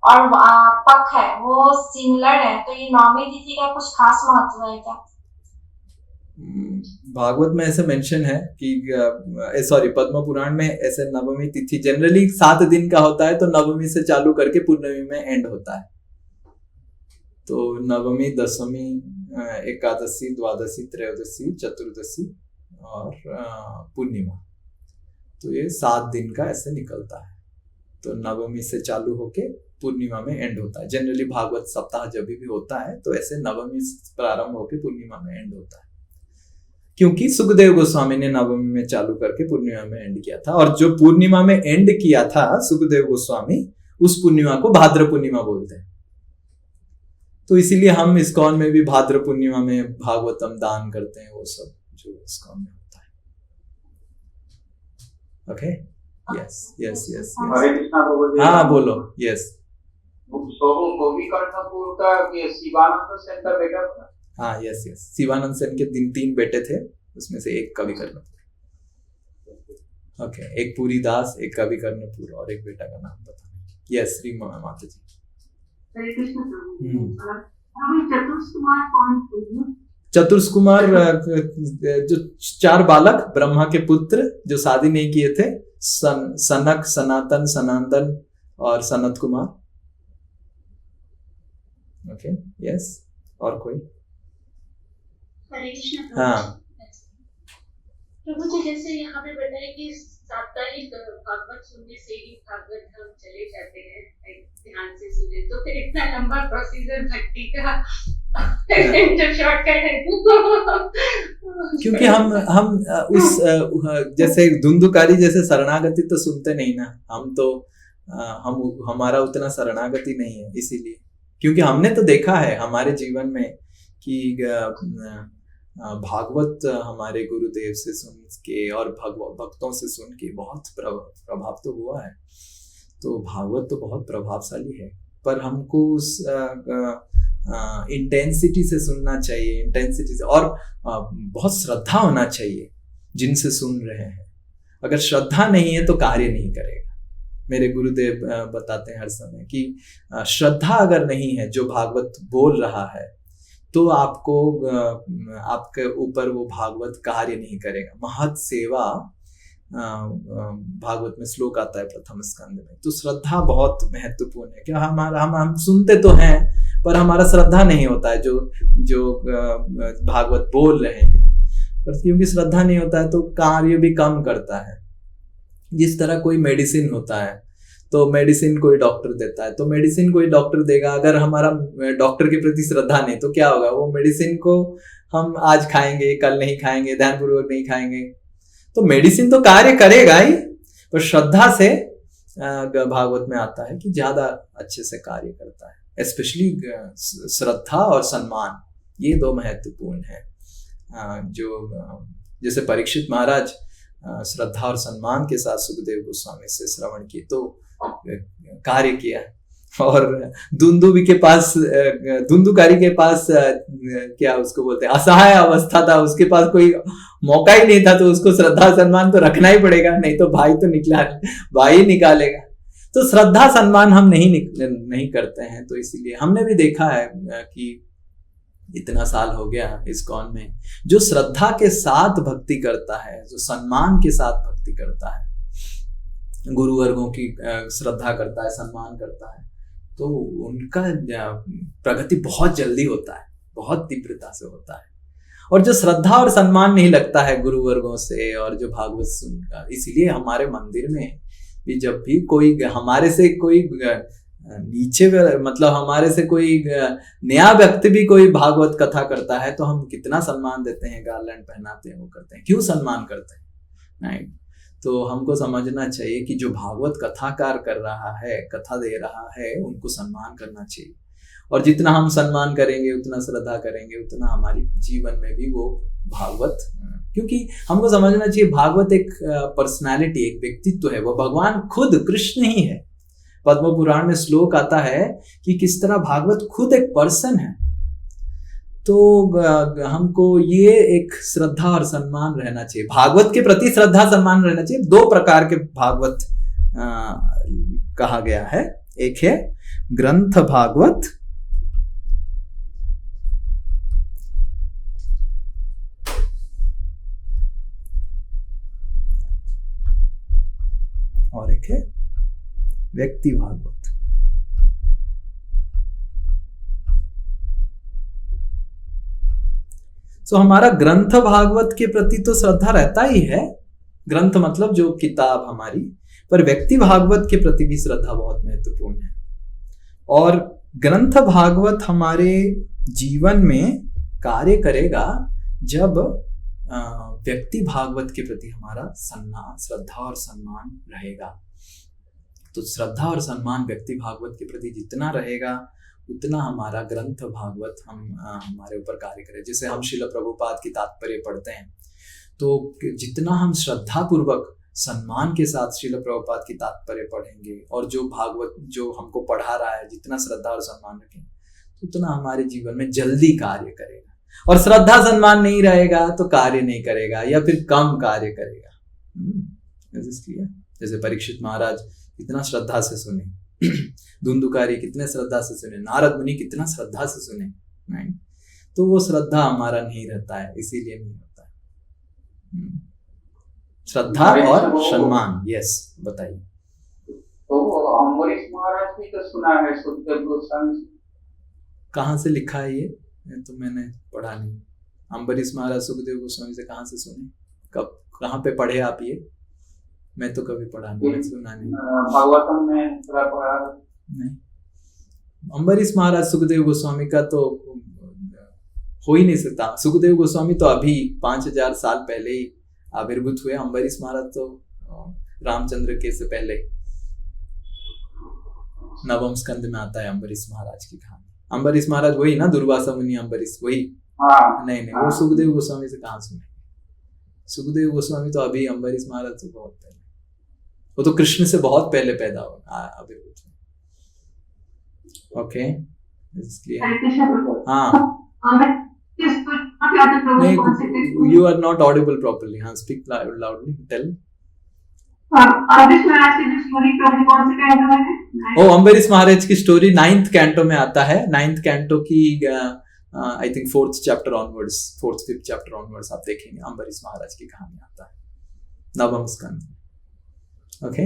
और पक्ष है वो सिमिलर है। तो ये नवमी तिथि का कुछ खास महत्व है क्या? भागवत में ऐसे मेंशन है कि सॉरी, पद्म पुराण में ऐसे नवमी तिथि जनरली 7 दिन का होता है, तो नवमी से चालू करके पूर्णमी में एंड होता है। तो नवमी, दशमी, एकादशी, द्वादशी, त्रयोदशी, चतुर्दशी और पूर्णिमा, तो ये 7 दिन का ऐसे निकलता है। तो नवमी से चालू होके पूर्णिमा में एंड होता है। जनरली भागवत सप्ताह जब भी होता है तो ऐसे नवमी से प्रारंभ होके पूर्णिमा में एंड होता है, क्योंकि सुखदेव गोस्वामी ने नवमी में चालू करके पूर्णिमा में एंड किया था, और जो पूर्णिमा में एंड किया था सुखदेव गोस्वामी, उस पूर्णिमा को भाद्र पूर्णिमा बोलते हैं। तो इसीलिए हम इस्कॉन में भी भाद्र पूर्णिमा में भागवतम दान करते हैं, वो सब जो इस्कॉन में होता है। ओके, यस यस यस, हरे कृष्णा प्रभु जी। हाँ बोलो। यस, गोवी कर्णपुर का ये शिवानंद सेन का बेटा था। हाँ यस यस, शिवानंद सेन के 3 बेटे थे, उसमें से एक कवि कर्णपुर। ओके, एक पूरी दास, एक कवि कर्णपुर, और एक बेटा का नाम बताना। यस, श्री माता जी। हरे कृष्ण प्रभु। अभी चतुर्थ कुमार कौन थे? चतुर्थ कुमार जो 4 बालक ब्रह्मा के पुत्र जो शादी नहीं किए थे, सनक, सनातन, सनातन और सनत कुमार। ओके, यस, और कोई? हरे कृष्ण हाँ। प्रभु जी, जैसे यहाँ पे बताया कि साप्ताहिक भागवत सुनने से ही भागवत हम चले जाते हैं, ध्यान से सुने, तो फिर इतना लंबा प्रोसीजर भक्ति का जो शॉर्टकट है क्योंकि हम उस जैसे धुंधुकारी जैसे शरणागति तो सुनते नहीं ना, हम तो हमारा उतना शरणागति नहीं है, इसीलिए, क्योंकि हमने तो देखा है हमारे जीवन में कि भागवत हमारे गुरुदेव से सुन के और भक्तों से सुन के बहुत प्रभाव तो हुआ है। तो भागवत तो बहुत प्रभावशाली है, पर हमको उस इंटेंसिटी से सुनना चाहिए, इंटेंसिटी से, और बहुत श्रद्धा होना चाहिए जिनसे सुन रहे हैं। अगर श्रद्धा नहीं है तो कार्य नहीं करेगा। मेरे गुरुदेव बताते हैं हर समय कि श्रद्धा अगर नहीं है जो भागवत बोल रहा है तो आपको आपके ऊपर वो भागवत कार्य नहीं करेगा। महत् सेवा भागवत में श्लोक आता है प्रथम स्कंद में। तो श्रद्धा बहुत महत्वपूर्ण है। क्या हम सुनते तो हैं पर हमारा श्रद्धा नहीं होता है जो भागवत बोल रहे हैं, पर क्योंकि श्रद्धा नहीं होता है तो कार्य भी कम करता है। जिस तरह कोई मेडिसिन होता है तो मेडिसिन कोई डॉक्टर देता है, तो मेडिसिन कोई डॉक्टर देगा, अगर हमारा डॉक्टर के प्रति श्रद्धा नहीं तो क्या होगा, वो मेडिसिन को हम आज खाएंगे कल नहीं खाएंगे, ध्यानपूर्वक नहीं खाएंगे, तो मेडिसिन तो कार्य करेगा ही, पर श्रद्धा से भागवत में आता है कि ज्यादा अच्छे से कार्य करता है। स्पेशली श्रद्धा और सम्मान, ये 2 महत्वपूर्ण है। जो जैसे परीक्षित महाराज श्रद्धा और सम्मान के साथ सुखदेव गोस्वामी से श्रवण किए तो कार्य किया, और धुंधुकारी के पास क्या उसको बोलते हैं, असहाय अवस्था था, उसके पास कोई मौका ही नहीं था, तो उसको श्रद्धा सम्मान तो रखना ही पड़ेगा, नहीं तो भाई निकालेगा। तो श्रद्धा सम्मान हम नहीं करते हैं। तो इसीलिए हमने भी देखा है कि इतना साल हो गया इस्कॉन में, जो श्रद्धा के साथ भक्ति करता है, जो सम्मान के साथ भक्ति करता है, गुरुवर्गों की श्रद्धा करता है, सम्मान करता है, तो उनका प्रगति बहुत जल्दी होता है, बहुत तीव्रता से होता है। और जो श्रद्धा और सम्मान नहीं लगता है गुरुवर्गों से और जो भागवत सुनकर, इसीलिए हमारे मंदिर में भी जब भी कोई हमारे से कोई नीचे मतलब हमारे से कोई नया व्यक्ति भी कोई भागवत कथा करता है तो हम कितना सम्मान देते हैं, गार्लैंड पहनाते हैं, वो करते हैं। क्यों सम्मान करते हैं? नहीं, तो हमको समझना चाहिए कि जो भागवत कथाकार कर रहा है, कथा दे रहा है, उनको सम्मान करना चाहिए। और जितना हम सम्मान करेंगे, उतना श्रद्धा करेंगे, उतना हमारी जीवन में भी वो भागवत, क्योंकि हमको समझना चाहिए भागवत एक पर्सनालिटी, एक व्यक्तित्व है, वो भगवान खुद कृष्ण ही है। पद्म पुराण में श्लोक आता है कि किस तरह भागवत खुद एक पर्सन है। तो हमको ये एक श्रद्धा और सम्मान रहना चाहिए, भागवत के प्रति श्रद्धा सम्मान रहना चाहिए। 2 प्रकार के भागवत कहा गया है, एक है ग्रंथ भागवत और एक है व्यक्ति भागवत। सो हमारा ग्रंथ भागवत के प्रति तो श्रद्धा रहता ही है, ग्रंथ मतलब जो किताब हमारी, पर व्यक्ति भागवत के प्रति भी श्रद्धा बहुत महत्वपूर्ण है। और ग्रंथ भागवत हमारे जीवन में कार्य करेगा जब व्यक्ति भागवत के प्रति हमारा सम्मान, श्रद्धा और सम्मान रहेगा। तो श्रद्धा और सम्मान व्यक्ति भागवत के प्रति जितना रहेगा उतना हमारा ग्रंथ भागवत हमारे ऊपर कार्य करे। जैसे हम श्रील प्रभुपाद की तात्पर्य पढ़ते हैं, तो जितना हम श्रद्धा पूर्वक सम्मान के साथ श्रील प्रभुपाद की तात्पर्य पढ़ेंगे और जो भागवत जो हमको पढ़ा रहा है जितना श्रद्धा और सम्मान रखेंगे उतना हमारे जीवन में जल्दी कार्य करेगा। और श्रद्धा सम्मान नहीं रहेगा तो कार्य नहीं करेगा या फिर कम कार्य करेगा। जैसे परीक्षित महाराज कितना श्रद्धा से सुने, धुंधुकारी कितने श्रद्धा से सुने, नारद मुनि कितना श्रद्धा से सुने, नहीं? तो वो श्रद्धा हमारा नहीं रहता है, इसीलिए नहीं होता है। श्रद्धा और सम्मान। यस, बताइए। तो अम्बरीश महाराज भी तो सुना है सुखदेव गोस्वामी से। कहाँ से लिखा है ये? तो मैंने पढ़ा नहीं। अम्बरीश महाराज सुखदेव गोस्वामी से कहाँ से सुने, कब, कहाँ पे पढ़े आप ये? मैं तो कभी पढ़ा नहीं, मैं सुना नहीं। भागवतम में थोड़ा पढ़ा नहीं। अम्बरीश महाराज सुखदेव गोस्वामी का तो हो ही नहीं सकता। सुखदेव गोस्वामी तो अभी 5000 साल पहले ही आविर्भूत हुए। अम्बरीश महाराज तो रामचंद्र के से पहले, नवम स्कंद में आता है अम्बरीश महाराज की कहानी। अम्बरीश महाराज वही ना, दुर्वासा मुनि अम्बरीश, वही? नहीं, वो सुखदेव गोस्वामी से कहाँ सुने? सुखदेव गोस्वामी तो अभी, अम्बरीश महाराज तो बहुत पहले, वो तो कृष्ण से बहुत पहले पैदा हुआ आविर्भूत हुए। ओके, हाँ, नहीं, you are not audible properly. हाँ, speak loudly. Tell. अम्बरीश महाराज की स्टोरी 9th कैंटो में आता है। 9th कैंटो की I think 4th chapter onwards, 4th 5th chapter onwards आप देखेंगे अम्बरीश महाराज की कहानी आता है नवम स्कंद। ओके,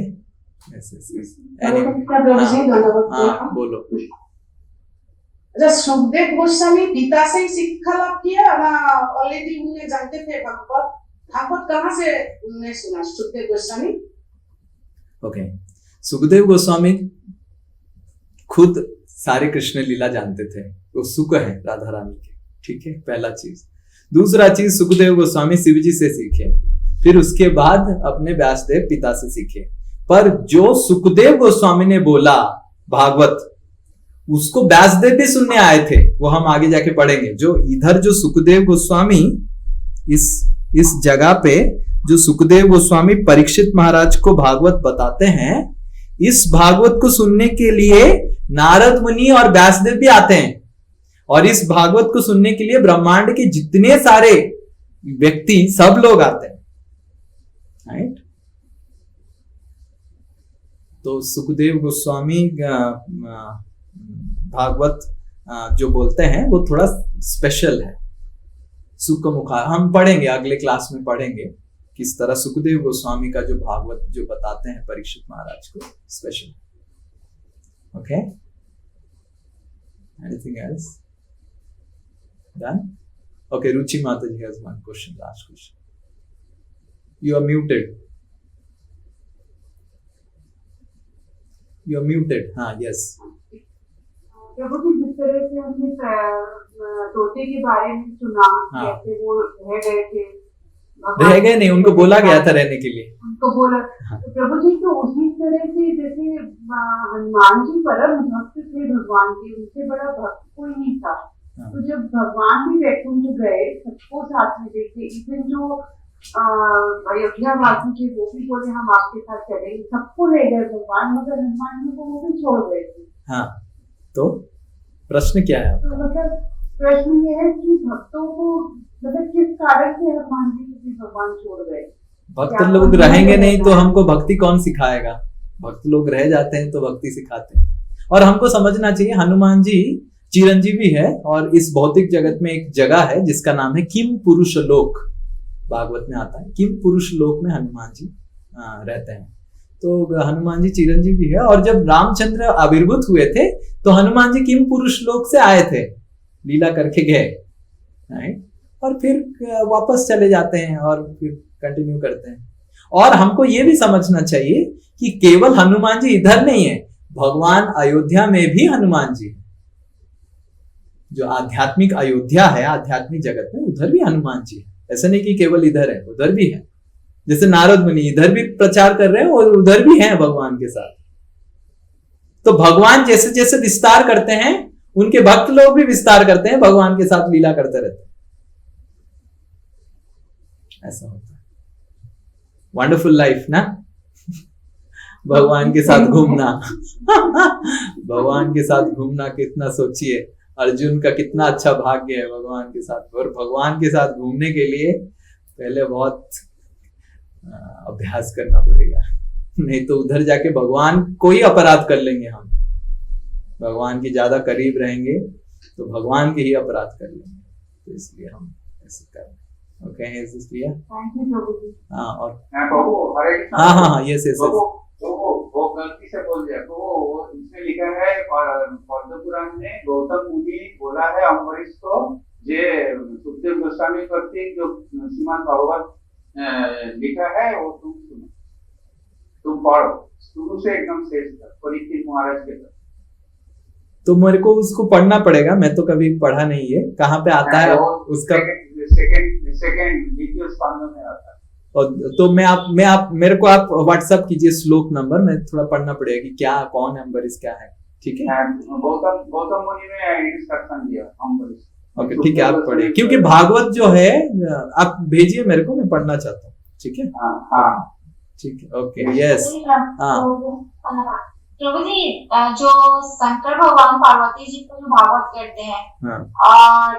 हाँ, बोलो। अच्छा, सुखदेव गोस्वामी पिता से ही शिक्षा लाभ किया ना ऑलरेडी उन्हें जानते थे भागवत? भागवत कहाँ से उन्हें सुना सुखदेव गोस्वामी? ओके, सुखदेव गोस्वामी खुद सारे कृष्ण लीला जानते थे, वो सुख है राधा रानी के, ठीक है, पहला चीज। दूसरा चीज, सुखदेव गोस्वामी शिव जी से सीखे, फिर उसके बाद अपने व्यासदेव पिता से सीखे। पर जो सुखदेव गोस्वामी ने बोला भागवत, उसको व्यासदेव भी सुनने आए थे, वो हम आगे जाके पढ़ेंगे। जो इधर जो सुखदेव गोस्वामी इस जगह पे जो सुखदेव गोस्वामी परीक्षित महाराज को भागवत बताते हैं, इस भागवत को सुनने के लिए नारद मुनि और व्यासदेव भी आते हैं, और इस भागवत को सुनने के लिए ब्रह्मांड के जितने सारे व्यक्ति सब लोग आते हैं, राइट? तो सुखदेव गोस्वामी भागवत जो बोलते हैं वो थोड़ा स्पेशल है। सुख मुखा हम पढ़ेंगे, अगले क्लास में पढ़ेंगे किस तरह सुखदेव गोस्वामी का जो भागवत जो बताते हैं परीक्षित महाराज को special. Okay, anything else? Done? Okay, Ruchi माता जी has one question, last question. You are muted, you are muted. हाँ, यस। प्रभु जी, जिस तरह से हमने तोते के बारे में सुना, कैसे वो रह गए थे, रह गए नहीं, उनको बोला गया था रहने के लिए, उनको बोला। तो प्रभु जी, तो उसी तरह से जैसे हनुमान जी परम भक्त थे भगवान के, उनसे बड़ा भक्त कोई नहीं था। तो जब भगवान भी वैकुंठ गए, सबको साथ में देखे, इवन जो अयोध्या वासी थे वो भी बोले हम आपके साथ चलेंगे, सबको ले गए भगवान, मगर हनुमान जी को वो भी छोड़ गए थे। हाँ, तो प्रश्न क्या है? तो मतलब प्रश्न ये है कि भक्तों को मतलब किस कारण से हनुमान जी को भगवान छोड़ गए? भक्त लोग रहेंगे नहीं तो हमको भक्ति कौन सिखाएगा? भक्त लोग रह जाते हैं तो भक्ति सिखाते हैं। और हमको समझना चाहिए हनुमान जी चिरंजीवी है, और इस भौतिक जगत में एक जगह है जिसका नाम है किम पुरुष लोक, भागवत में आता है। किम पुरुष लोक में हनुमान जी रहते हैं। तो हनुमान जी चिरंजीवी है, और जब रामचंद्र आविर्भूत हुए थे तो हनुमान जी किम पुरुष लोक से आए थे, लीला करके गए, राइट? और फिर वापस चले जाते हैं और फिर कंटिन्यू करते हैं। और हमको ये भी समझना चाहिए कि केवल हनुमान जी इधर नहीं है, भगवान अयोध्या में भी हनुमान जी है। जो आध्यात्मिक अयोध्या है, आध्यात्मिक जगत में, उधर भी हनुमान जी है। ऐसा नहीं कि केवल इधर है, उधर भी है। जैसे नारद मुनि इधर भी प्रचार कर रहे हैं और उधर भी हैं भगवान के साथ। तो भगवान जैसे जैसे विस्तार करते हैं, उनके भक्त लोग भी विस्तार करते हैं, भगवान के साथ लीला करते रहते हैं। ऐसा होता है। वंडरफुल लाइफ ना, भगवान के साथ घूमना। भगवान के साथ घूमना कितना, सोचिए अर्जुन का कितना अच्छा भाग्य है भगवान के साथ। और भगवान के साथ घूमने के लिए पहले बहुत अभ्यास करना पड़ेगा, नहीं तो उधर जाके भगवान को ही अपराध कर लेंगे हम। भगवान के ज्यादा करीब रहेंगे तो भगवान के ही अपराध कर लेंगे। तो इसलिए हम ऐसे कर रहे हैं। Okay, is this clear? Thank you प्रभु जी। हाँ, और प्रभु हरे कृष्ण। हाँ, यस यस। वो गलती से बोल दिया। तो वो इसमें लिखा है पद्म पुराण में, गौतम मुनि बोला है अम्बरीश को, जे सुखदेव गोस्वामी प्रति जो श्रीमद् भागवत लिखा है वो तुम सुनो, तुम पढ़ो शुरू से एकदम शेष तक, परीक्षित महाराज के तक। तो मेरे को उसको पढ़ना पड़ेगा, मैं तो कभी पढ़ा नहीं है। कहाँ पे आता है उसका? सेकंड द्वितीय स्कंद में आता है। और तो मेरे को आप व्हाट्सएप कीजिए श्लोक नंबर, मैं थोड़ा पढ़ना पड़ेगा कि क्या, कौन अम्बरीश क्या है। ठीक है, गौतम मुनि में इंस्ट्रक्शन दिया अम्बरीश। ओके, ठीक है, आप पढ़िए, क्योंकि भागवत जो है आप भेजिए मेरे को, मैं पढ़ना चाहता हूँ। ठीक है, हाँ ठीक है, ओके, यस। हाँ, प्रभु जी, जो शंकर भगवान पार्वती जी को जो भागवत करते हैं, हाँ, और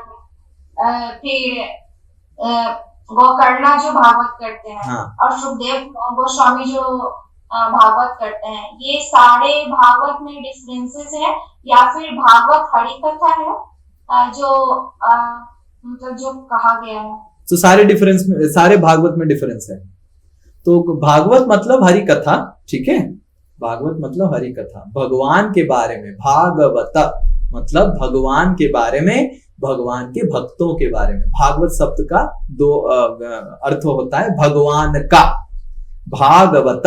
फिर गोकर्णा जो भागवत करते हैं, हाँ, और सुखदेव गोस्वामी जो भागवत करते हैं, ये सारे भागवत में डिफरेंसेस है या फिर भागवत हरि कथा है जो मतलब जो कहा गया है? तो सारे डिफरेंस में, सारे भागवत में डिफरेंस है। तो भागवत मतलब हरि कथा, ठीक है, भागवत मतलब हरि कथा, भगवान के बारे में। भागवत मतलब भगवान के बारे में, भगवान के भक्तों के बारे में। भागवत शब्द का दो अर्थ होता है, भगवान का। भागवत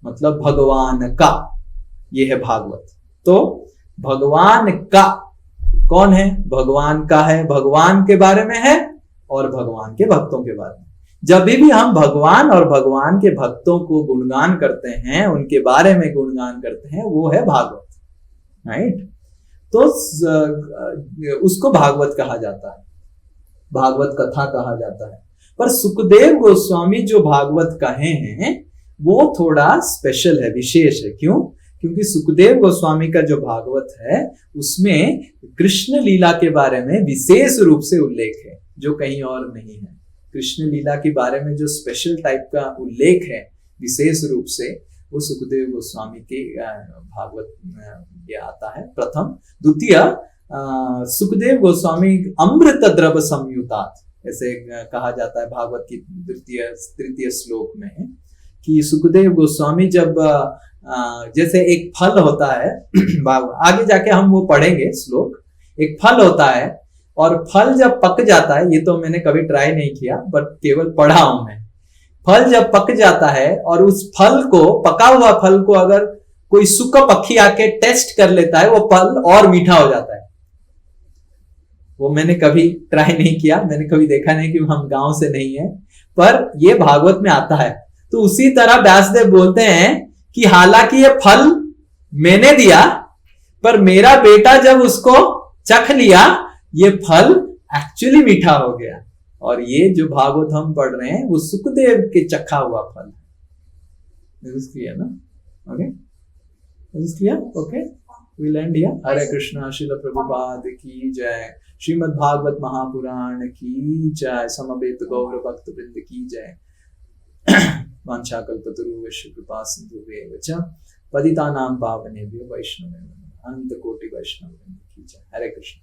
मतलब भगवान का, ये है भागवत। तो भगवान का कौन है? भगवान का है, भगवान के बारे में है और भगवान के भक्तों के बारे में। जब भी हम भगवान और भगवान के भक्तों को गुणगान करते हैं, उनके बारे में गुणगान करते हैं, वो है भागवत, राइट? तो उसको भागवत कहा जाता है, भागवत कथा कहा जाता है। पर सुखदेव गोस्वामी जो भागवत कहे हैं वो थोड़ा स्पेशल है, विशेष है। क्यों? क्योंकि सुखदेव गोस्वामी का जो भागवत है उसमें कृष्ण लीला के बारे में विशेष रूप से उल्लेख है, जो कहीं और नहीं है। कृष्ण लीला के बारे में जो स्पेशल टाइप का उल्लेख है विशेष रूप से, वो सुखदेव गोस्वामी के भागवत में ये आता है, प्रथम। द्वितीय, सुखदेव गोस्वामी अमृत द्रव संयुतात, ऐसे कहा जाता है भागवत की तृतीय श्लोक में, कि सुखदेव गोस्वामी जब जैसे एक फल होता है, आगे जाके हम वो पढ़ेंगे श्लोक। एक फल होता है और फल जब पक जाता है, ये तो मैंने कभी ट्राई नहीं किया बट केवल पढ़ा हूं मैं। फल जब पक जाता है और उस फल को, पका हुआ फल को अगर कोई सूखा पक्षी आके टेस्ट कर लेता है, वो फल और मीठा हो जाता है। वो मैंने कभी ट्राई नहीं किया, मैंने कभी देखा नहीं, क्योंकि हम गांव से नहीं है, पर ये भागवत में आता है। तो उसी तरह व्यासदेव बोलते हैं कि हालांकि ये फल मैंने दिया, पर मेरा बेटा जब उसको चख लिया, ये फल एक्चुअली मीठा हो गया। और ये जो भागवत हम पढ़ रहे हैं वो सुखदेव के चखा हुआ फल है। क्लियर ना? Okay, clear? Okay, we'll end here. हरे कृष्णा, श्रील प्रभुपाद की जय, श्रीमद् भागवत महापुराण की जय, समवेत गौर भक्त वृंद की जय। वाञ्छाकल्पतरुभ्यश्च कृपा सिन्धुभ्येव च पतितानां पावनेभ्यो वैष्णवेभ्यो अनंत कोटि वैष्णव की जय। हरे कृष्ण।